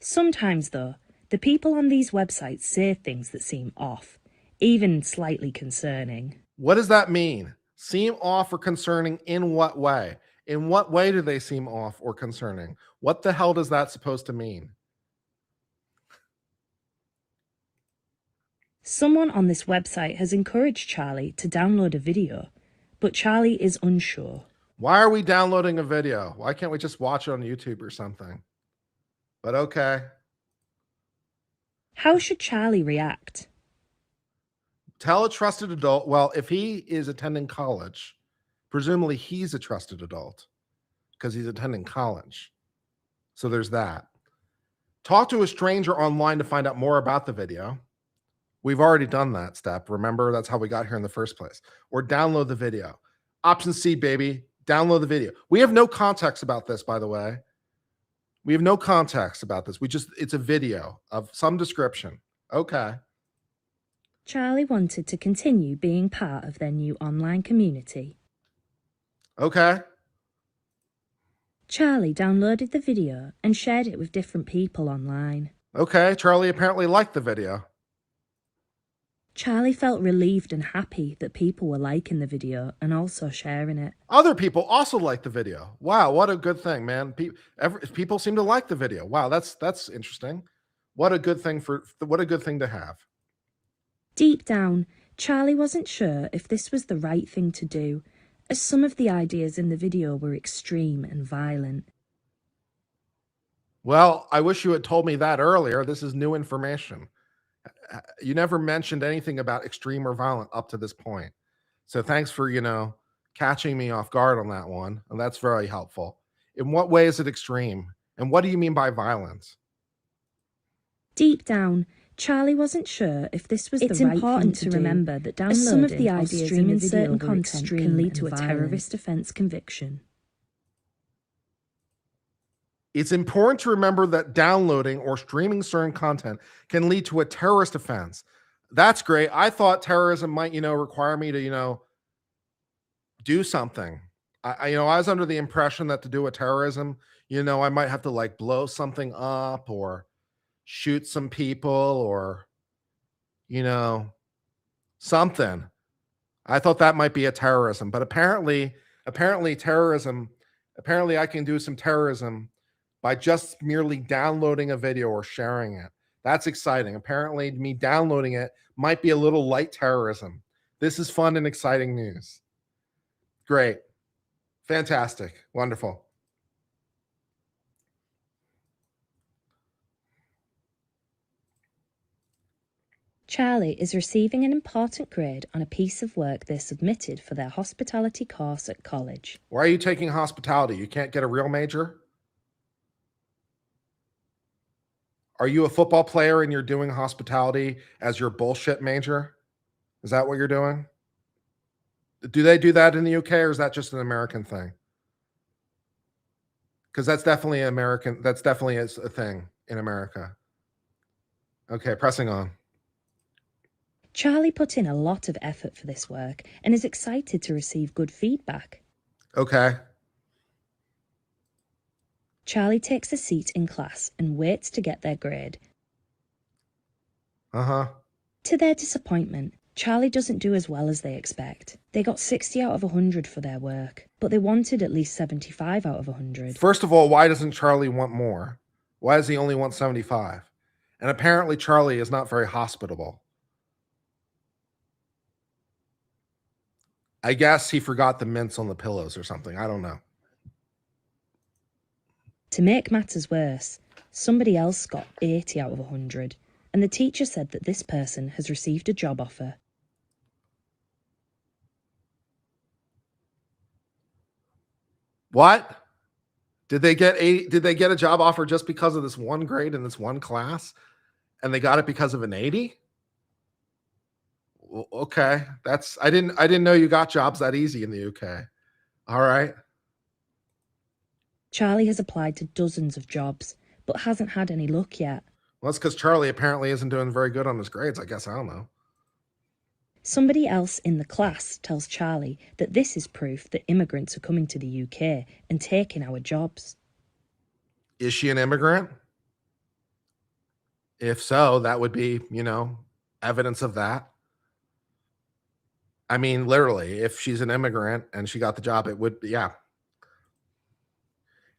Sometimes, though, the people on these websites say things that seem off, even slightly concerning. What does that mean? Seem off or concerning in what way? In what way do they seem off or concerning? What the hell does that supposed to mean? Someone on this website has encouraged Charlie to download a video, but Charlie is unsure. Why are we downloading a video? Why can't we just watch it on YouTube or something? But okay. How should Charlie react? Tell a trusted adult. Well, if he is attending college, presumably he's a trusted adult because he's attending college. So there's that. Talk to a stranger online to find out more about the video. We've already done that step. Remember, that's how we got here in the first place. Or download the video. Option C, baby. Download the video. We have no context about this, by the way. We have no context about this. It's a video of some description. Okay. Charlie wanted to continue being part of their new online community. Okay. Charlie downloaded the video and shared it with different people online. Okay. Charlie apparently liked the video. Charlie felt relieved and happy that people were liking the video and also sharing it. Other people also liked the video. Wow, what a good thing, man. People seem to like the video. Wow, that's interesting. What a good thing to have. Deep down, Charlie wasn't sure if this was the right thing to do, as some of the ideas in the video were extreme and violent. Well, I wish you had told me that earlier. This is new information. You never mentioned anything about extreme or violent up to this point. So thanks for, catching me off guard on that one. And that's very helpful. In what way is it extreme? And what do you mean by violence? Deep down, Charlie wasn't sure if this was the right thing to do. It's important to remember that downloading some of the ideas streaming certain content can lead to a terrorist offence conviction. It's important to remember that downloading or streaming certain content can lead to a terrorist offense. That's great. I thought terrorism might, require me to, do something. I was under the impression that to do a terrorism, I might have to blow something up or shoot some people or, something. I thought that might be a terrorism, but apparently I can do some terrorism by just merely downloading a video or sharing it. That's exciting. Apparently, me downloading it might be a little light terrorism. This is fun and exciting news. Great. Fantastic. Wonderful. Charlie is receiving an important grade on a piece of work they submitted for their hospitality course at college. Why are you taking hospitality? You can't get a real major? Are you a football player and you're doing hospitality as your bullshit major? Is that what you're doing? Do they do that in the UK or is that just an American thing? Because that's definitely American. That's definitely a thing in America. Okay, pressing on. Charlie put in a lot of effort for this work and is excited to receive good feedback. Okay. Charlie takes a seat in class and waits to get their grade. To their disappointment, Charlie doesn't do as well as they expect. They got 60 out of 100 for their work, but they wanted at least 75 out of 100. First of all, why doesn't Charlie want more? Why does he only want 75? And apparently Charlie is not very hospitable. I guess he forgot the mints on the pillows or something. I don't know. To make matters worse, somebody else got 80 out of 100, and the teacher said that this person has received a job offer. What? Did they get a job offer just because of this one grade in this one class? And they got it because of an 80? Okay. I didn't know you got jobs that easy in the UK. All right. Charlie has applied to dozens of jobs, but hasn't had any luck yet. Well, that's because Charlie apparently isn't doing very good on his grades. I guess. I don't know. Somebody else in the class tells Charlie that this is proof that immigrants are coming to the UK and taking our jobs. Is she an immigrant? If so, that would be, evidence of that. I mean, literally, if she's an immigrant and she got the job, it would be, yeah.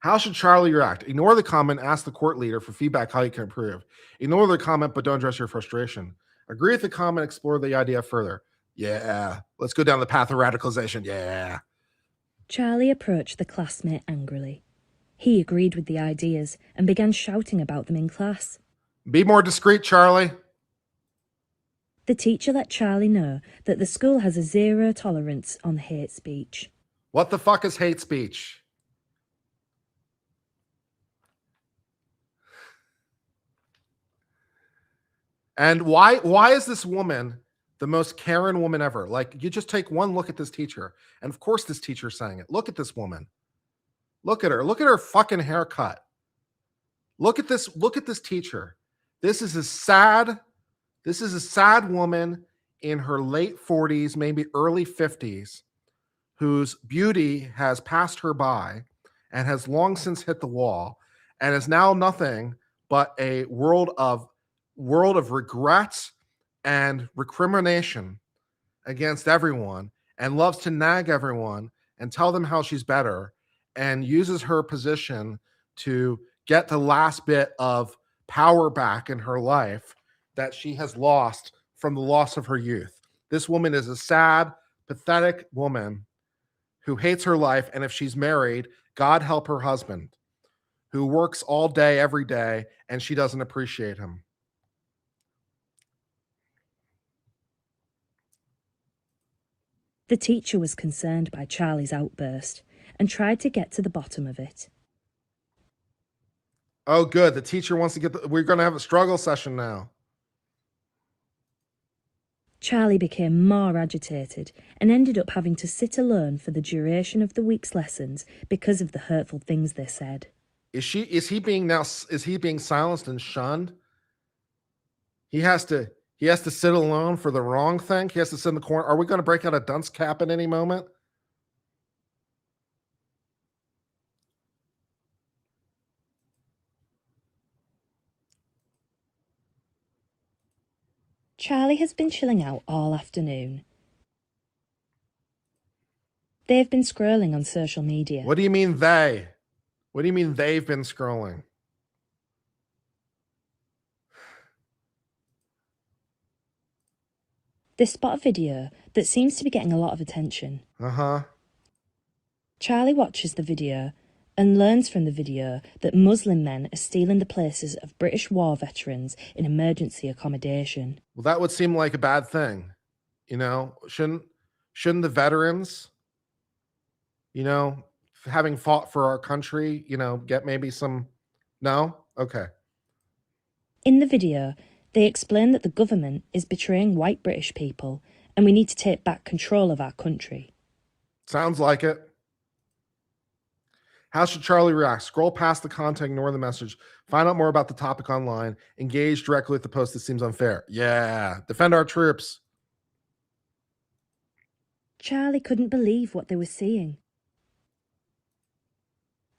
How should Charlie react? Ignore the comment, ask the court leader for feedback how you can improve. Ignore the comment, but don't address your frustration. Agree with the comment, explore the idea further. Yeah, let's go down the path of radicalization. Yeah. Charlie approached the classmate angrily. He agreed with the ideas and began shouting about them in class. Be more discreet, Charlie. The teacher let Charlie know that the school has a zero tolerance on hate speech. What the fuck is hate speech? And why is this woman the most Karen woman ever? Like, you just take one look at this teacher, and of course this teacher's saying it. Look at this woman. Look at her. Look at her fucking haircut. Look at this teacher. This is a sad woman in her late 40s, maybe early 50s, whose beauty has passed her by and has long since hit the wall and is now nothing but a world of regrets and recrimination against everyone, and loves to nag everyone and tell them how she's better, and uses her position to get the last bit of power back in her life that she has lost from the loss of her youth. This woman is a sad, pathetic woman who hates her life, and if she's married, God help her husband, who works all day, every day, and she doesn't appreciate him. The teacher was concerned by Charlie's outburst and tried to get to the bottom of it. Oh, good. The teacher wants to get we're going to have a struggle session now. Charlie became more agitated and ended up having to sit alone for the duration of the week's lessons because of the hurtful things they said. Is he being silenced and shunned? He has to sit alone for the wrong thing. He has to sit in the corner. Are we going to break out a dunce cap at any moment? Charlie has been chilling out all afternoon. They've been scrolling on social media. What do you mean they? What do you mean they've been scrolling? They spot a video that seems to be getting a lot of attention. Charlie watches the video and learns from the video that Muslim men are stealing the places of British war veterans in emergency accommodation. Well, that would seem like a bad thing. Shouldn't the veterans, having fought for our country, get maybe some... No? Okay. In the video, they explain that the government is betraying white British people and we need to take back control of our country. Sounds like it. How should Charlie react? Scroll past the content, ignore the message, find out more about the topic online, engage directly with the post that seems unfair. Yeah, defend our troops. Charlie couldn't believe what they were seeing.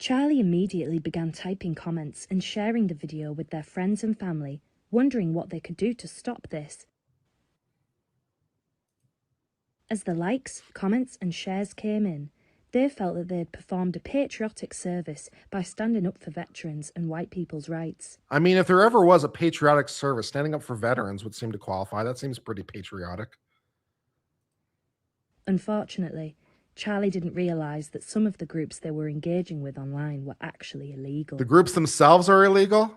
Charlie immediately began typing comments and sharing the video with their friends and family, wondering what they could do to stop this. As the likes, comments and shares came in, they felt that they had performed a patriotic service by standing up for veterans and white people's rights. I mean, if there ever was a patriotic service, standing up for veterans would seem to qualify. That seems pretty patriotic. Unfortunately, Charlie didn't realise that some of the groups they were engaging with online were actually illegal. The groups themselves are illegal?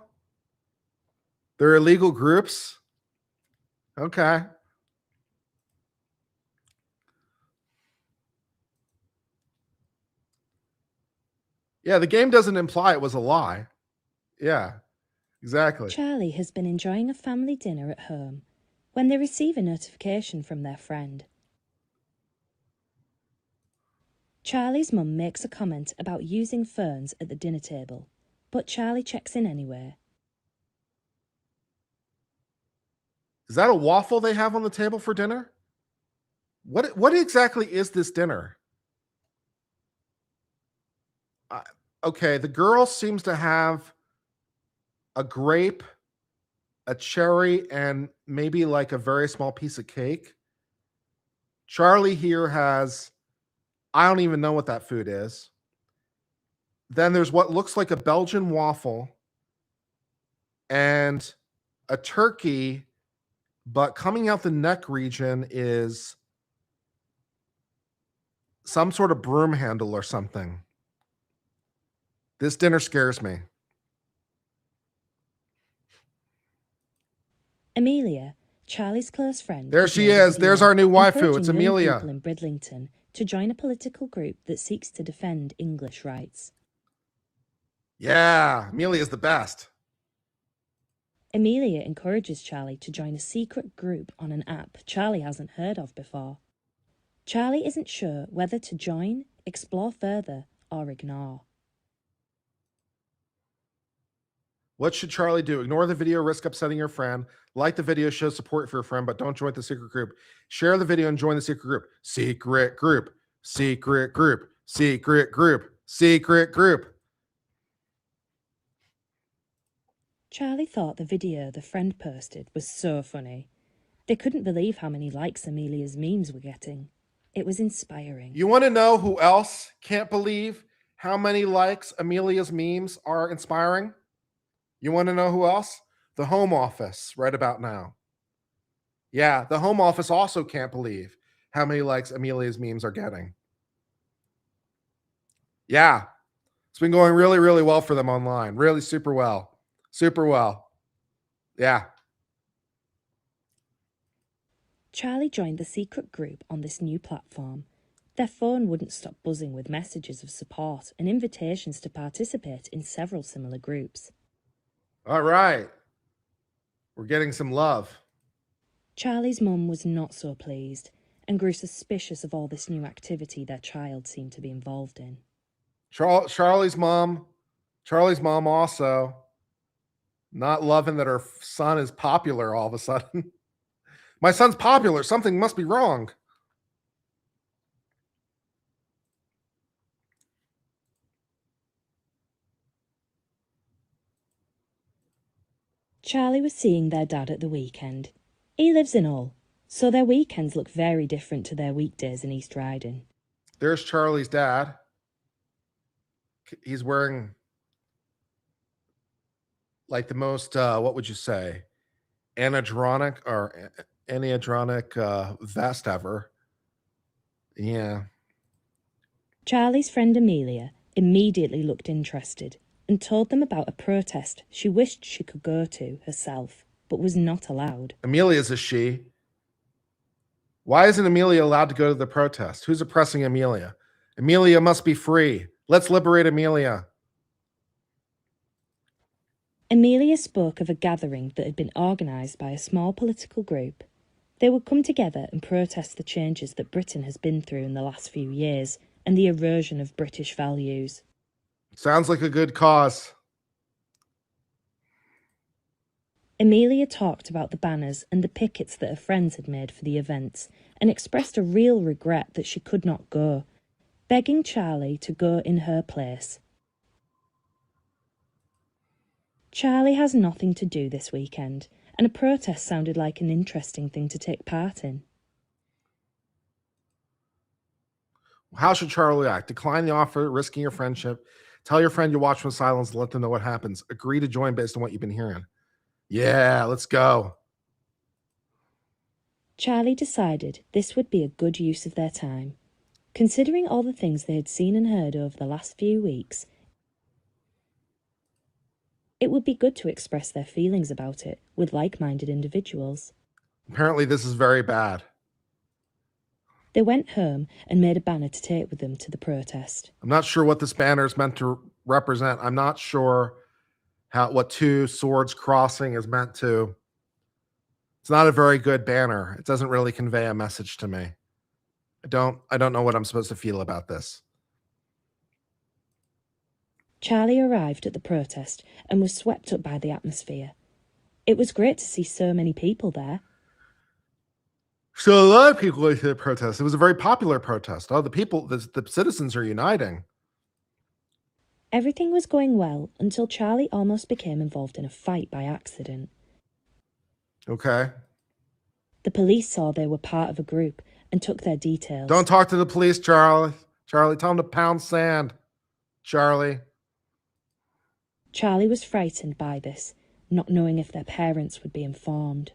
They're illegal groups? Okay. Yeah, the game doesn't imply it was a lie. Yeah, exactly. Charlie has been enjoying a family dinner at home when they receive a notification from their friend. Charlie's mum makes a comment about using ferns at the dinner table, but Charlie checks in anyway. Is that a waffle they have on the table for dinner? What exactly is this dinner? Okay, the girl seems to have a grape, a cherry, and maybe like a very small piece of cake. Charlie here has, I don't even know what that food is. Then there's what looks like a Belgian waffle and a turkey, but coming out the neck region is some sort of broom handle or something. This dinner scares me. Amelia, Charlie's close friend. There she is. There's our new waifu. encouraging It's young Amelia. People in Bridlington to join a political group that seeks to defend English rights. Yeah, Amelia's the best. Amelia encourages Charlie to join a secret group on an app Charlie hasn't heard of before. Charlie isn't sure whether to join, explore further, or ignore. What should Charlie do? Ignore the video, risk upsetting your friend. Like the video, show support for your friend, but don't join the secret group. Share the video and join the secret group. Secret group. Secret group. Secret group. Secret group. Charlie thought the video the friend posted was so funny. They couldn't believe how many likes Amelia's memes were getting. It was inspiring. You want to know who else can't believe how many likes Amelia's memes are inspiring? You want to know who else? The Home Office right about now. Yeah, the Home Office also can't believe how many likes Amelia's memes are getting. Yeah, it's been going really, really well for them online. Really super well. Super well. Yeah. Charlie joined the secret group on this new platform. Their phone wouldn't stop buzzing with messages of support and invitations to participate in several similar groups. All right. We're getting some love. Charlie's mum was not so pleased and grew suspicious of all this new activity their child seemed to be involved in. Charlie's mom also not loving that her son is popular all of a sudden. My son's popular. Something must be wrong. Charlie was seeing their dad at the weekend. He lives in Hull, so their weekends look very different to their weekdays in East Riding. There's Charlie's dad. He's wearing like the most, what would you say, anitronic vest ever. Yeah. Charlie's friend Amelia immediately looked interested and told them about a protest she wished she could go to herself, but was not allowed. Amelia's a she. Why isn't Amelia allowed to go to the protest? Who's oppressing Amelia? Amelia must be free. Let's liberate Amelia. Amelia spoke of a gathering that had been organised by a small political group. They would come together and protest the changes that Britain has been through in the last few years and the erosion of British values. Sounds like a good cause. Amelia talked about the banners and the pickets that her friends had made for the events and expressed a real regret that she could not go, begging Charlie to go in her place. Charlie has nothing to do this weekend, and a protest sounded like an interesting thing to take part in. How should Charlie act? Decline the offer, risking your friendship. Tell your friend you watch from silence and let them know what happens. Agree to join based on what you've been hearing. Yeah, let's go. Charlie decided this would be a good use of their time. Considering all the things they had seen and heard over the last few weeks, it would be good to express their feelings about it with like-minded individuals. Apparently, this is very bad. They went home and made a banner to take with them to the protest. I'm not sure what this banner is meant to represent. I'm not sure what two swords crossing is meant to. It's not a very good banner. It doesn't really convey a message to me. I don't know what I'm supposed to feel about this. Charlie arrived at the protest and was swept up by the atmosphere. It was great to see so many people there. So a lot of people went to the protest. It was a very popular protest. Oh, the citizens are uniting. Everything was going well until Charlie almost became involved in a fight by accident. Okay. The police saw they were part of a group and took their details. Don't talk to the police, Charlie. Charlie, tell them to pound sand. Charlie. Charlie was frightened by this, not knowing if their parents would be informed.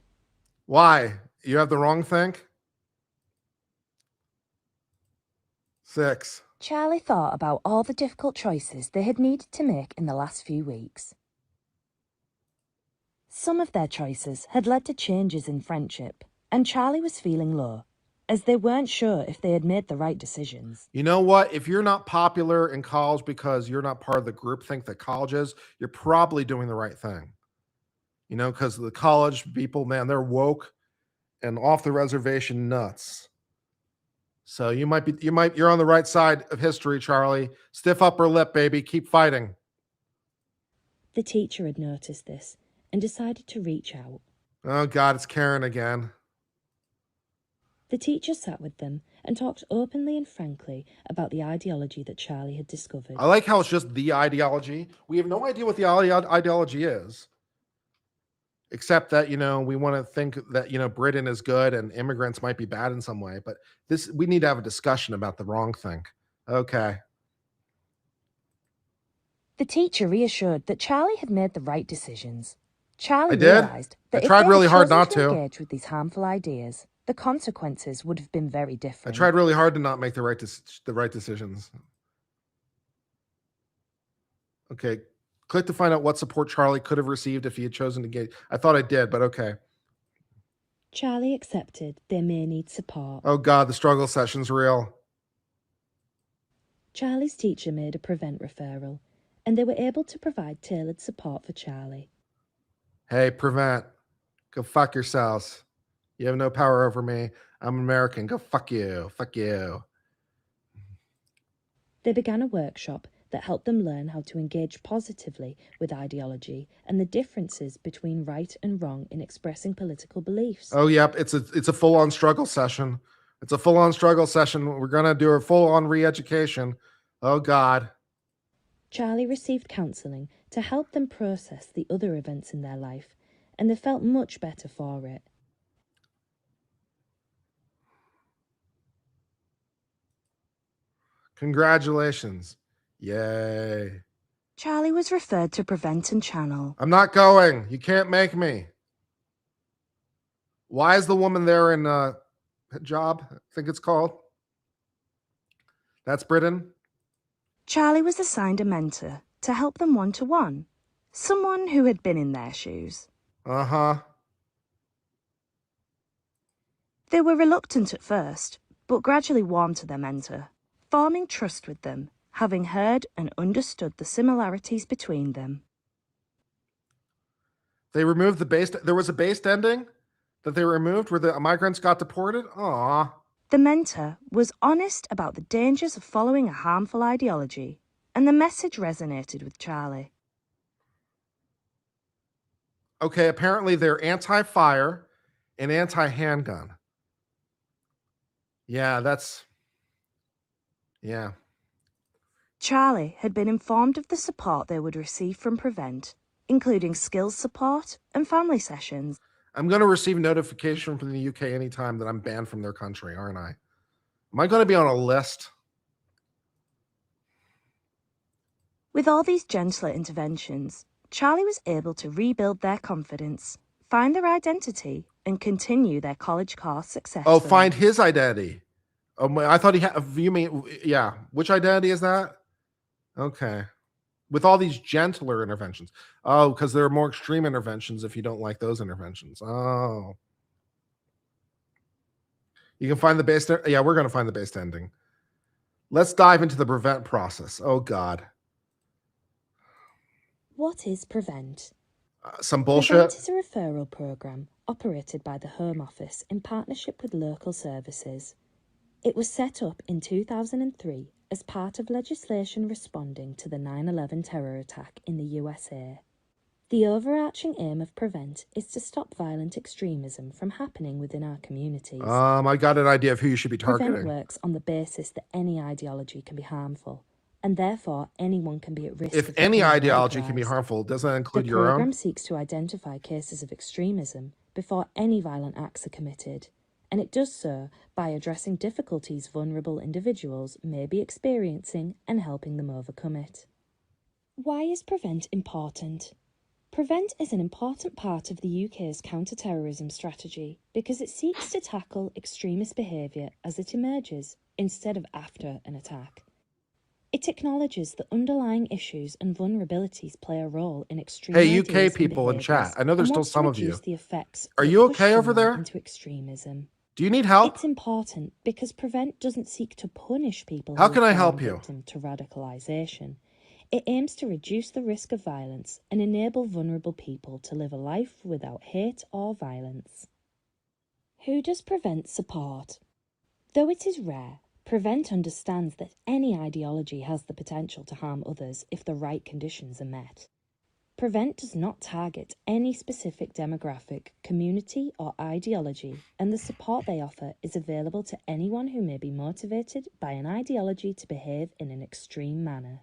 Why? You have the wrong think? 6. Charlie thought about all the difficult choices they had needed to make in the last few weeks. Some of their choices had led to changes in friendship, and Charlie was feeling low, as they weren't sure if they had made the right decisions. You know what? If you're not popular in college because you're not part of the groupthink that college is, you're probably doing the right thing. You know, because the college people, man, they're woke and off the reservation nuts. So you're on the right side of history, Charlie. Stiff upper lip, baby. Keep fighting. The teacher had noticed this and decided to reach out. Oh, God, it's Karen again. The teacher sat with them and talked openly and frankly about the ideology that Charlie had discovered. I like how it's just the ideology. We have no idea what the ideology is. Except that, we want to think that, Britain is good and immigrants might be bad in some way. But we need to have a discussion about the wrong thing. Okay. The teacher reassured that Charlie had made the right decisions. Charlie I did? realized that I tried if they really had hard chosen not to to. engage with these harmful ideas, the consequences would have been very I different. tried really hard to not make the right decisions. Okay. Click to find out what support Charlie could have received if he had chosen to engage. I thought I did, but okay. Charlie accepted they may need support. Oh, God, the struggle session's real. Charlie's teacher made a prevent referral, and they were able to provide tailored support for Charlie. Hey, prevent. Go fuck yourselves. You have no power over me. I'm American. Go fuck you. Fuck you. They began a workshop that helped them learn how to engage positively with ideology and the differences between right and wrong in expressing political beliefs. Oh, yep. It's a full-on struggle session. It's a full-on struggle session. We're going to do a full-on re-education. Oh, God. Charlie received counselling to help them process the other events in their life, and they felt much better for it. Congratulations. Yay. Charlie was referred to Prevent and Channel. I'm not going. You can't make me. Why is the woman there in hijab? I think it's called. That's Britain. Charlie was assigned a mentor to help them one-to-one, someone who had been in their shoes. Uh-huh. They were reluctant at first, but gradually warmed to their mentor, forming trust with them, having heard and understood the similarities between them. They removed the base. There was a based ending that they removed where the migrants got deported. Aw. The mentor was honest about the dangers of following a harmful ideology, and the message resonated with Charlie. Okay, apparently they're anti-fire and anti-handgun. Yeah. Charlie had been informed of the support they would receive from Prevent, including skills support and family sessions. I'm going to receive notification from the UK anytime that I'm banned from their country, aren't I? Am I going to be on a list? With all these gentler interventions, Charlie was able to rebuild their confidence, find their identity, and continue their college course successfully. Oh, find his identity. Oh, I thought he had. You mean, yeah. Which identity is that? Okay. With all these gentler interventions. Oh, because there are more extreme interventions if you don't like those interventions. Oh. You can find the base. Yeah, we're going to find the base ending. Let's dive into the prevent process. Oh, God. What is Prevent? Some bullshit. Prevent is a referral program operated by the Home Office in partnership with local services. It was set up in 2003 as part of legislation responding to the 9/11 terror attack in the USA. The overarching aim of Prevent is to stop violent extremism from happening within our communities. I got an idea of who you should be targeting. Prevent works on the basis that any ideology can be harmful, and therefore anyone can be at risk. If of any becoming ideology can be radicalised. harmful, doesn't that include The your program own? seeks to identify cases of extremism before any violent acts are committed, and it does so by addressing difficulties vulnerable individuals may be experiencing and helping them overcome it. Why is Prevent important? Prevent is an important part of the UK's counter-terrorism strategy because it seeks to tackle extremist behaviour as it emerges instead of after an attack. It acknowledges that underlying issues and vulnerabilities play a role in extreme Hey, ideas UK and people in chat. behaviours I know there's and still wants to some of you. reduce the effects Are that you push okay over someone there? into extremism. Do you need help? It's important because Prevent doesn't seek to punish people How who can have I help fallen you? victim to radicalisation. It aims to reduce the risk of violence and enable vulnerable people to live a life without hate or violence. Who does Prevent support? Though it is rare, Prevent understands that any ideology has the potential to harm others if the right conditions are met. Prevent does not target any specific demographic, community, or ideology, and the support they offer is available to anyone who may be motivated by an ideology to behave in an extreme manner.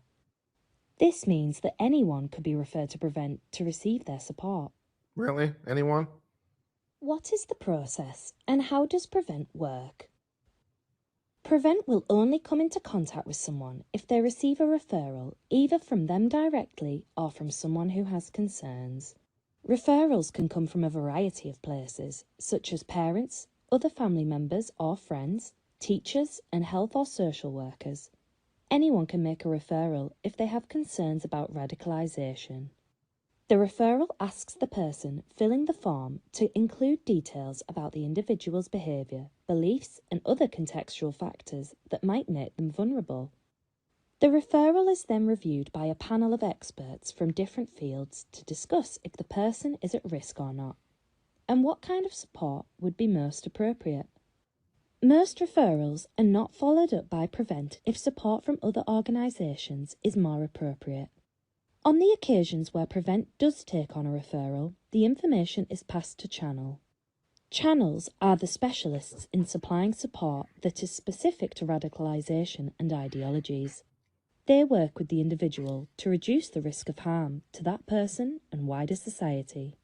This means that anyone could be referred to Prevent to receive their support. Really? Anyone? What is the process, and how does Prevent work? Prevent will only come into contact with someone if they receive a referral, either from them directly or from someone who has concerns. Referrals can come from a variety of places, such as parents, other family members or friends, teachers, and health or social workers. Anyone can make a referral if they have concerns about radicalisation. The referral asks the person filling the form to include details about the individual's behaviour, beliefs, and other contextual factors that might make them vulnerable. The referral is then reviewed by a panel of experts from different fields to discuss if the person is at risk or not, and what kind of support would be most appropriate. Most referrals are not followed up by Prevent if support from other organisations is more appropriate. On the occasions where Prevent does take on a referral, the information is passed to Channel. Channels are the specialists in supplying support that is specific to radicalisation and ideologies. They work with the individual to reduce the risk of harm to that person and wider society.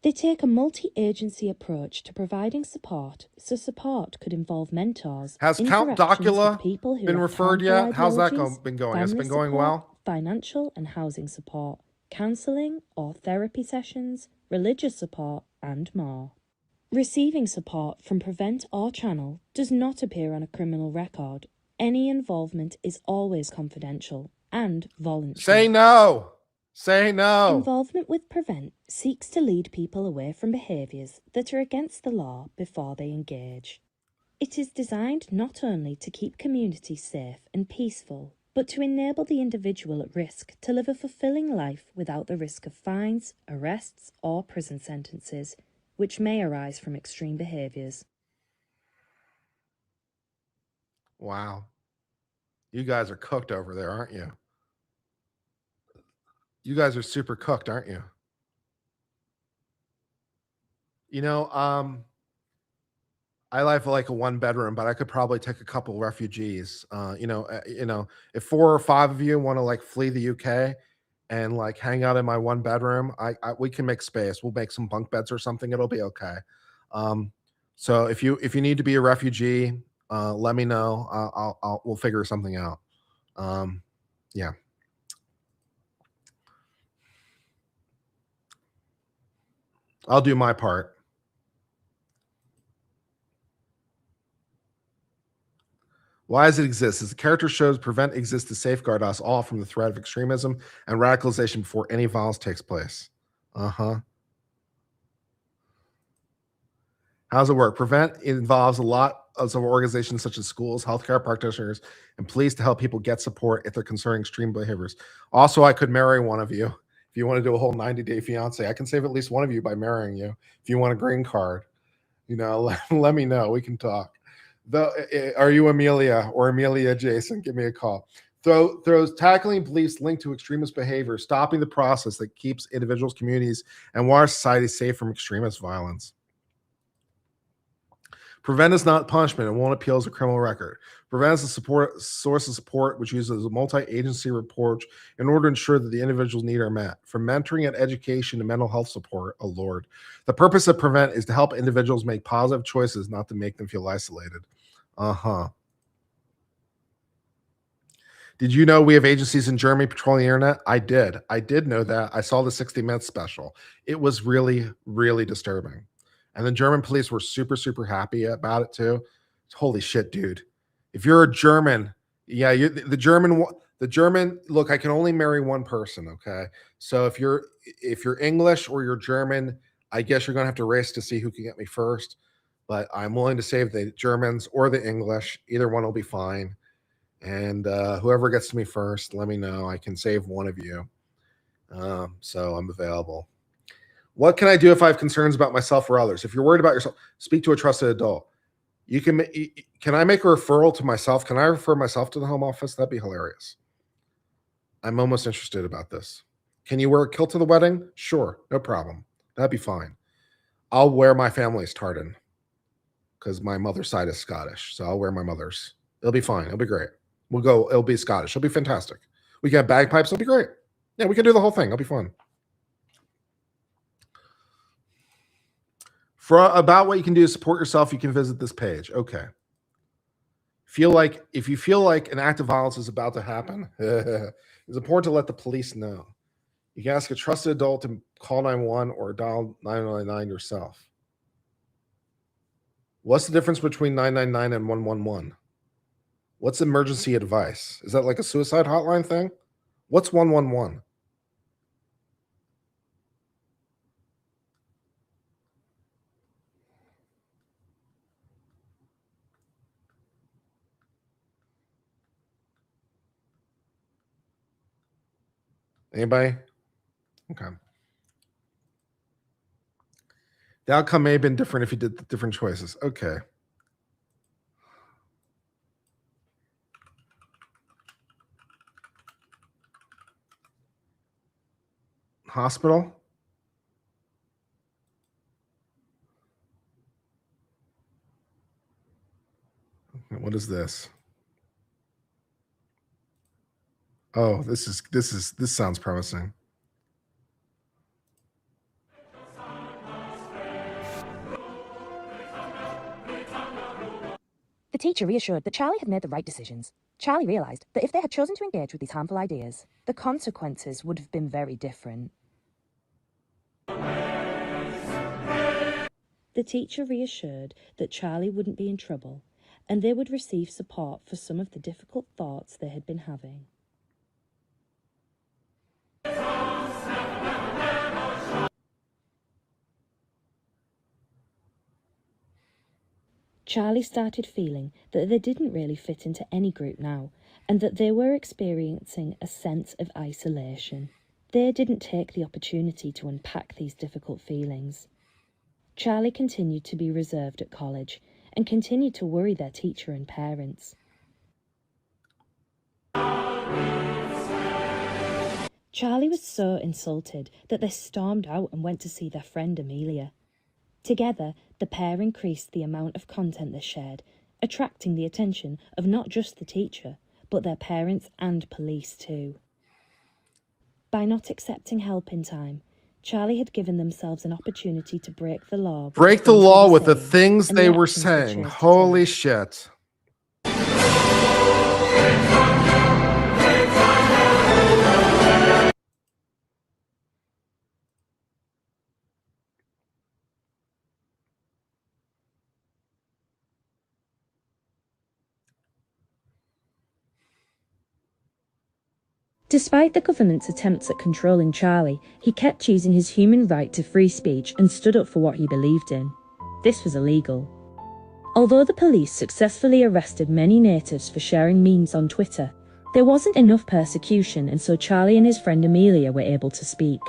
They take a multi-agency approach to providing support, so support could involve mentors, Has Count interactions Docula with people who been have referred harmful yet? How's that ideologies, been going? Has it family been going support, well? financial and housing support, counselling or therapy sessions, religious support, and more. Receiving support from Prevent or Channel does not appear on a criminal record. Any involvement is always confidential and voluntary. Say no. Say no. Involvement with Prevent seeks to lead people away from behaviours that are against the law before they engage. It is designed not only to keep communities safe and peaceful, but to enable the individual at risk to live a fulfilling life without the risk of fines, arrests, or prison sentences, which may arise from extreme behaviours. Wow. You guys are cooked over there, aren't you? You guys are super cooked, aren't you? You know, I live like a one bedroom, but I could probably take a couple refugees. If 4 or 5 of you want to like flee the UK, and like hang out in my one bedroom, we can make space. We'll make some bunk beds or something. It'll be okay. So if you need to be a refugee, let me know. We'll figure something out. Yeah. I'll do my part. Why does it exist? As the character shows, Prevent exists to safeguard us all from the threat of extremism and radicalization before any violence takes place. How does it work? Prevent involves a lot of organizations such as schools, healthcare practitioners, and police to help people get support if they're concerning extreme behaviors. Also, I could marry one of you. If you want to do a whole 90-day fiance, I can save at least one of you by marrying you. If you want a green card, let me know. We can talk. Are you Amelia or Amelia Jason? Give me a call. Throws tackling beliefs linked to extremist behavior, stopping the process that keeps individuals, communities, and wider society safe from extremist violence. Prevent is not punishment and won't appeal as a criminal record. Prevent is a source of support which uses a multi-agency approach in order to ensure that the individual's needs are met. From mentoring and education to mental health support, oh Lord. The purpose of Prevent is to help individuals make positive choices, not to make them feel isolated. Did you know we have agencies in Germany patrolling the internet? I did know that. I saw the 60 Minutes special. It was really, really disturbing. And the German police were super, super happy about it too. Holy shit, dude. If you're a German, yeah, the German, look, I can only marry one person, okay? So if you're English or you're German, I guess you're going to have to race to see who can get me first. But I'm willing to save the Germans or the English. Either one will be fine. And whoever gets to me first, let me know. I can save one of you. So I'm available. What can I do if I have concerns about myself or others? If you're worried about yourself, speak to a trusted adult. Can I make a referral to myself? Can I refer myself to the home office? That'd be hilarious. I'm almost interested about this. Can you wear a kilt to the wedding? Sure, no problem. That'd be fine. I'll wear my family's tartan because my mother's side is Scottish. So I'll wear my mother's. It'll be fine. It'll be great. It'll be Scottish. It'll be fantastic. We got bagpipes. It'll be great. Yeah, we can do the whole thing. It'll be fun. About what you can do to support yourself, you can visit this page. Okay. If you feel like an act of violence is about to happen, it's important to let the police know. You can ask a trusted adult to call 911 or dial 999 yourself. What's the difference between 999 and 111? What's emergency advice? Is that like a suicide hotline thing? What's 111? Anybody? Okay. The outcome may have been different if you did the different choices. Okay. Hospital. What is this? Oh, this sounds promising. The teacher reassured that Charlie had made the right decisions. Charlie realised that if they had chosen to engage with these harmful ideas, the consequences would have been very different. The teacher reassured that Charlie wouldn't be in trouble, and they would receive support for some of the difficult thoughts they had been having. Charlie started feeling that they didn't really fit into any group now, and that they were experiencing a sense of isolation. They didn't take the opportunity to unpack these difficult feelings. Charlie continued to be reserved at college and continued to worry their teacher and parents. Charlie was so insulted that they stormed out and went to see their friend Amelia. Together, the pair increased the amount of content they shared, attracting the attention of not just the teacher, but their parents and police too. By not accepting help in time, Charlie had given themselves an opportunity to break the law. With Break the things they law were with the saying things and they the were actions they saying. chose to Holy take. shit. Despite the government's attempts at controlling Charlie, he kept choosing his human right to free speech and stood up for what he believed in. This was illegal. Although the police successfully arrested many natives for sharing memes on Twitter, there wasn't enough persecution, and so Charlie and his friend Amelia were able to speak.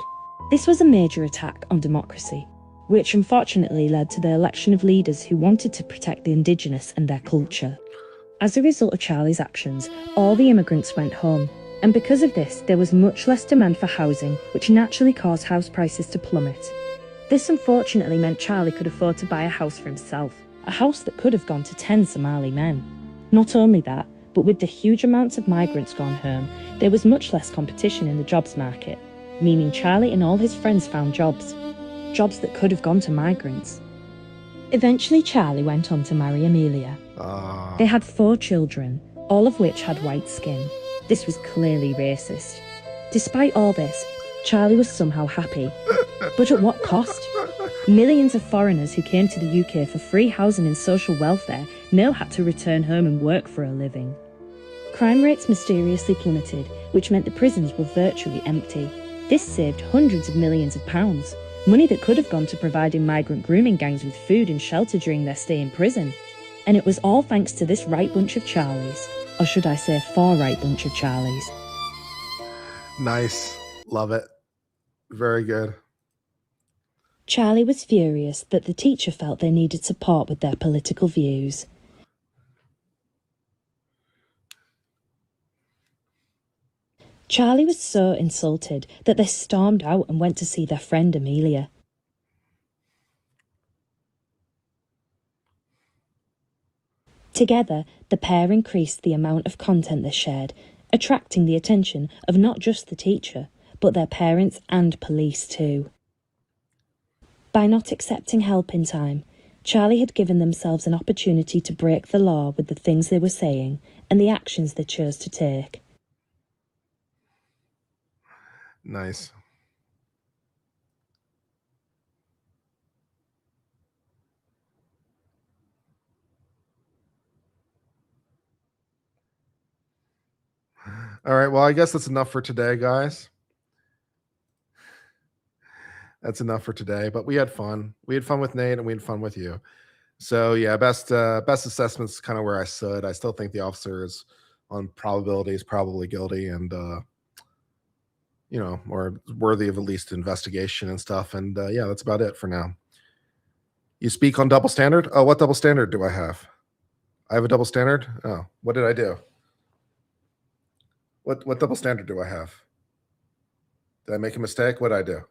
This was a major attack on democracy, which unfortunately led to the election of leaders who wanted to protect the indigenous and their culture. As a result of Charlie's actions, all the immigrants went home, and because of this, there was much less demand for housing, which naturally caused house prices to plummet. This unfortunately meant Charlie could afford to buy a house for himself, a house that could have gone to 10 Somali men. Not only that, but with the huge amounts of migrants gone home, there was much less competition in the jobs market, meaning Charlie and all his friends found jobs that could have gone to migrants. Eventually, Charlie went on to marry Amelia. They had 4 children, all of which had white skin. This was clearly racist. Despite all this, Charlie was somehow happy. But at what cost? Millions of foreigners who came to the UK for free housing and social welfare now had to return home and work for a living. Crime rates mysteriously plummeted, which meant the prisons were virtually empty. This saved hundreds of millions of pounds, money that could have gone to providing migrant grooming gangs with food and shelter during their stay in prison. And it was all thanks to this right bunch of Charlies. Or should I say 4 right bunch of Charlies. Nice. Love it. Very good. Charlie was furious that the teacher felt they needed support with their political views. Charlie was so insulted that they stormed out and went to see their friend Amelia. Together, the pair increased the amount of content they shared, attracting the attention of not just the teacher, but their parents and police too. By not accepting help in time, Charlie had given themselves an opportunity to break the law with the things they were saying and the actions they chose to take. Nice. All right. Well, I guess that's enough for today, guys. That's enough for today. But we had fun. We had fun with Nate, and we had fun with you. So yeah, best assessment's kind of where I stood. I still think the officer is on probability is probably guilty, and or worthy of at least investigation and stuff. And yeah, that's about it for now. You speak on double standard. Oh, what double standard do I have? I have a double standard. Oh, what did I do? What double standard do I have? Did I make a mistake? What did I do?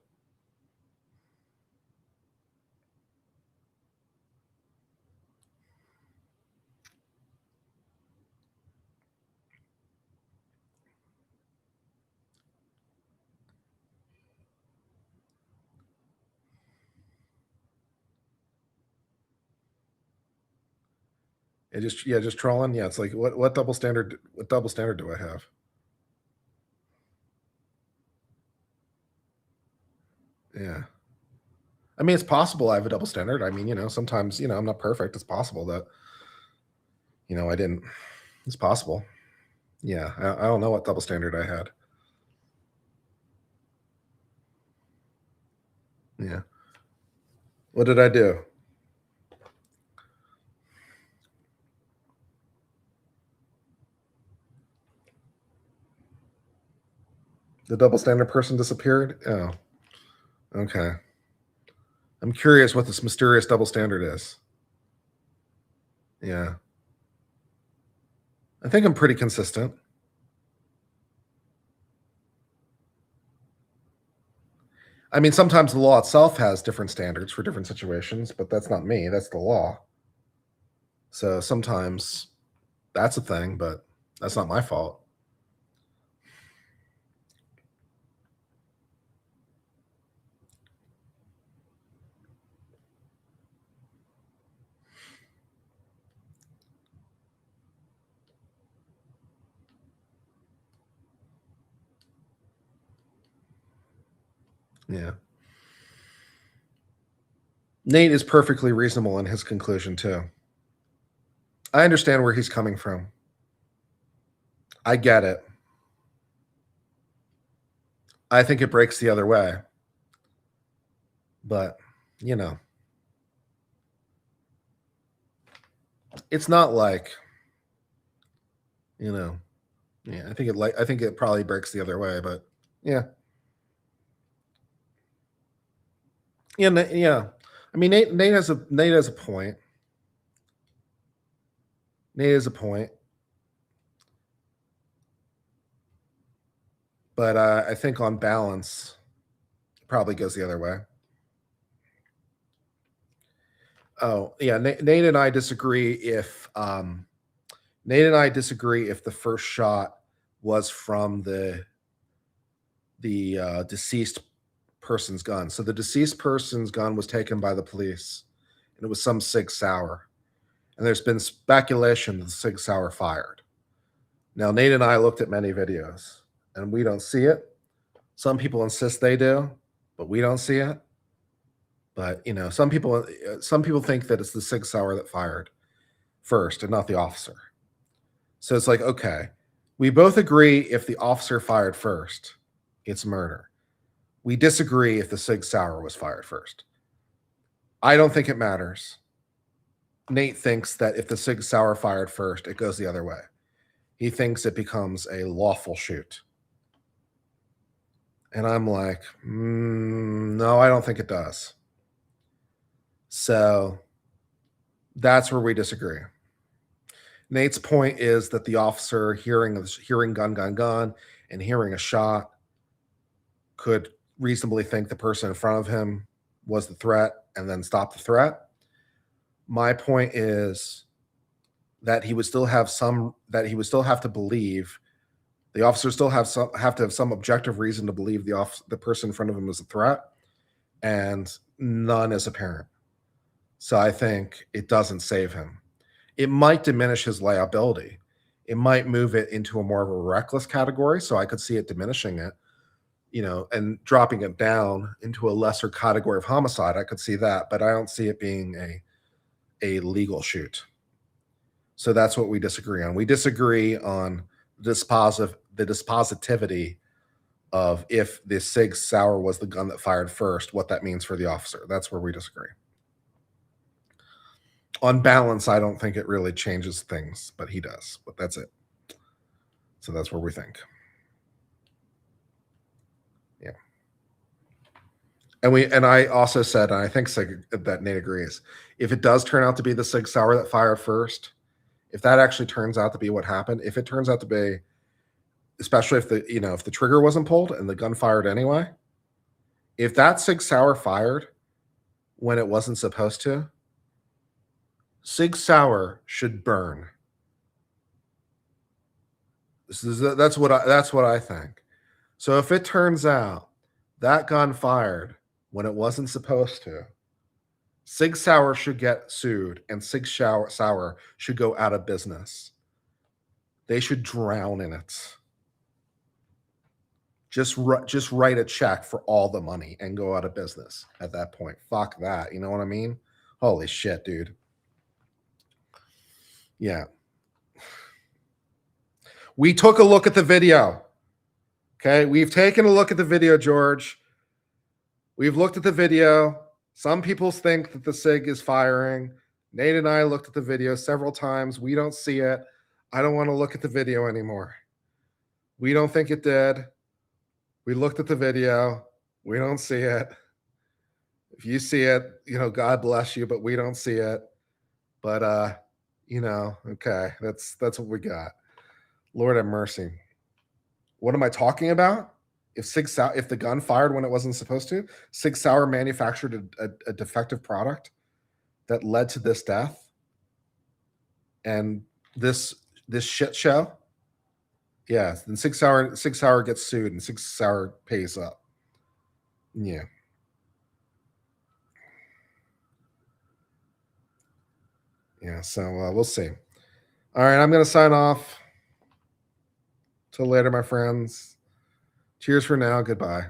Just trolling. Yeah, it's like what double standard? What double standard do I have? Yeah. I mean, it's possible I have a double standard. I mean, sometimes, I'm not perfect. It's possible that, I didn't. It's possible. Yeah, I don't know what double standard I had. Yeah. What did I do? The double standard person disappeared? Oh, okay. I'm curious what this mysterious double standard is. Yeah. I think I'm pretty consistent. I mean, sometimes the law itself has different standards for different situations, but that's not me. That's the law. So sometimes that's a thing, but that's not my fault. Yeah. Nate is perfectly reasonable in his conclusion too. I understand where he's coming from. I get it. I think it breaks the other way. But, you know, it's not like, you know, yeah, I think it probably breaks the other way, but yeah. Yeah. I mean, Nate has a point. Nate has a point. But I think on balance, it probably goes the other way. Oh, yeah. Nate and I disagree if the first shot was from the deceased person's gun. So the deceased person's gun was taken by the police, and it was some Sig Sauer. And there's been speculation that the Sig Sauer fired. Now, Nate and I looked at many videos, and we don't see it. Some people insist they do, but we don't see it. But you know, some people think that it's the Sig Sauer that fired first and not the officer. So it's like, okay, we both agree if the officer fired first, it's murder. We disagree if the Sig Sauer was fired first. I don't think it matters. Nate thinks that if the Sig Sauer fired first, it goes the other way. He thinks it becomes a lawful shoot. And I'm like, no, I don't think it does. So that's where we disagree. Nate's point is that the officer hearing gun, gun, gun, and hearing a shot could reasonably think the person in front of him was the threat and then stop the threat. My point is that he would still have to believe the officer still have to have some objective reason to believe the person in front of him is a threat, and none is apparent. So I think it doesn't save him. It might diminish his liability. It might move it into a more of a reckless category. So I could see it diminishing it, you know, and dropping it down into a lesser category of homicide. I could see that, but I don't see it being a legal shoot. So that's what we disagree on. We disagree on the dispositivity of if the Sig Sauer was the gun that fired first, what that means for the officer. That's where we disagree. On balance, I don't think it really changes things, but he does. But that's it. So that's where we think. Yeah. And I also said, and I think that Nate agrees, if it does turn out to be the Sig Sauer that fired first, if that actually turns out to be what happened, if it turns out to be, especially if the trigger wasn't pulled and the gun fired anyway, if that Sig Sauer fired when it wasn't supposed to, Sig Sauer should burn. That's what I think. So if it turns out that gun fired when it wasn't supposed to, Sig Sauer should get sued, and Sig Sauer should go out of business. They should drown in it. Just write a check for all the money and go out of business at that point. Fuck that. You know what I mean? Holy shit, dude. Yeah. We took a look at the video. Okay. We've taken a look at the video, George. We've looked at the video. Some people think that the Sig is firing. Nate and I looked at the video several times. We don't see it. I don't want to look at the video anymore. We don't think it did. We looked at the video. We don't see it. If you see it, God bless you, but we don't see it. But okay, that's what we got. Lord have mercy. What am I talking about? If the gun fired when it wasn't supposed to, Sig Sauer manufactured a defective product that led to this death and this shit show. Yeah, then Sig Sauer gets sued and Sig Sauer pays up. Yeah. Yeah, so we'll see. All right, I'm going to sign off. Till later, my friends. Cheers for now. Goodbye.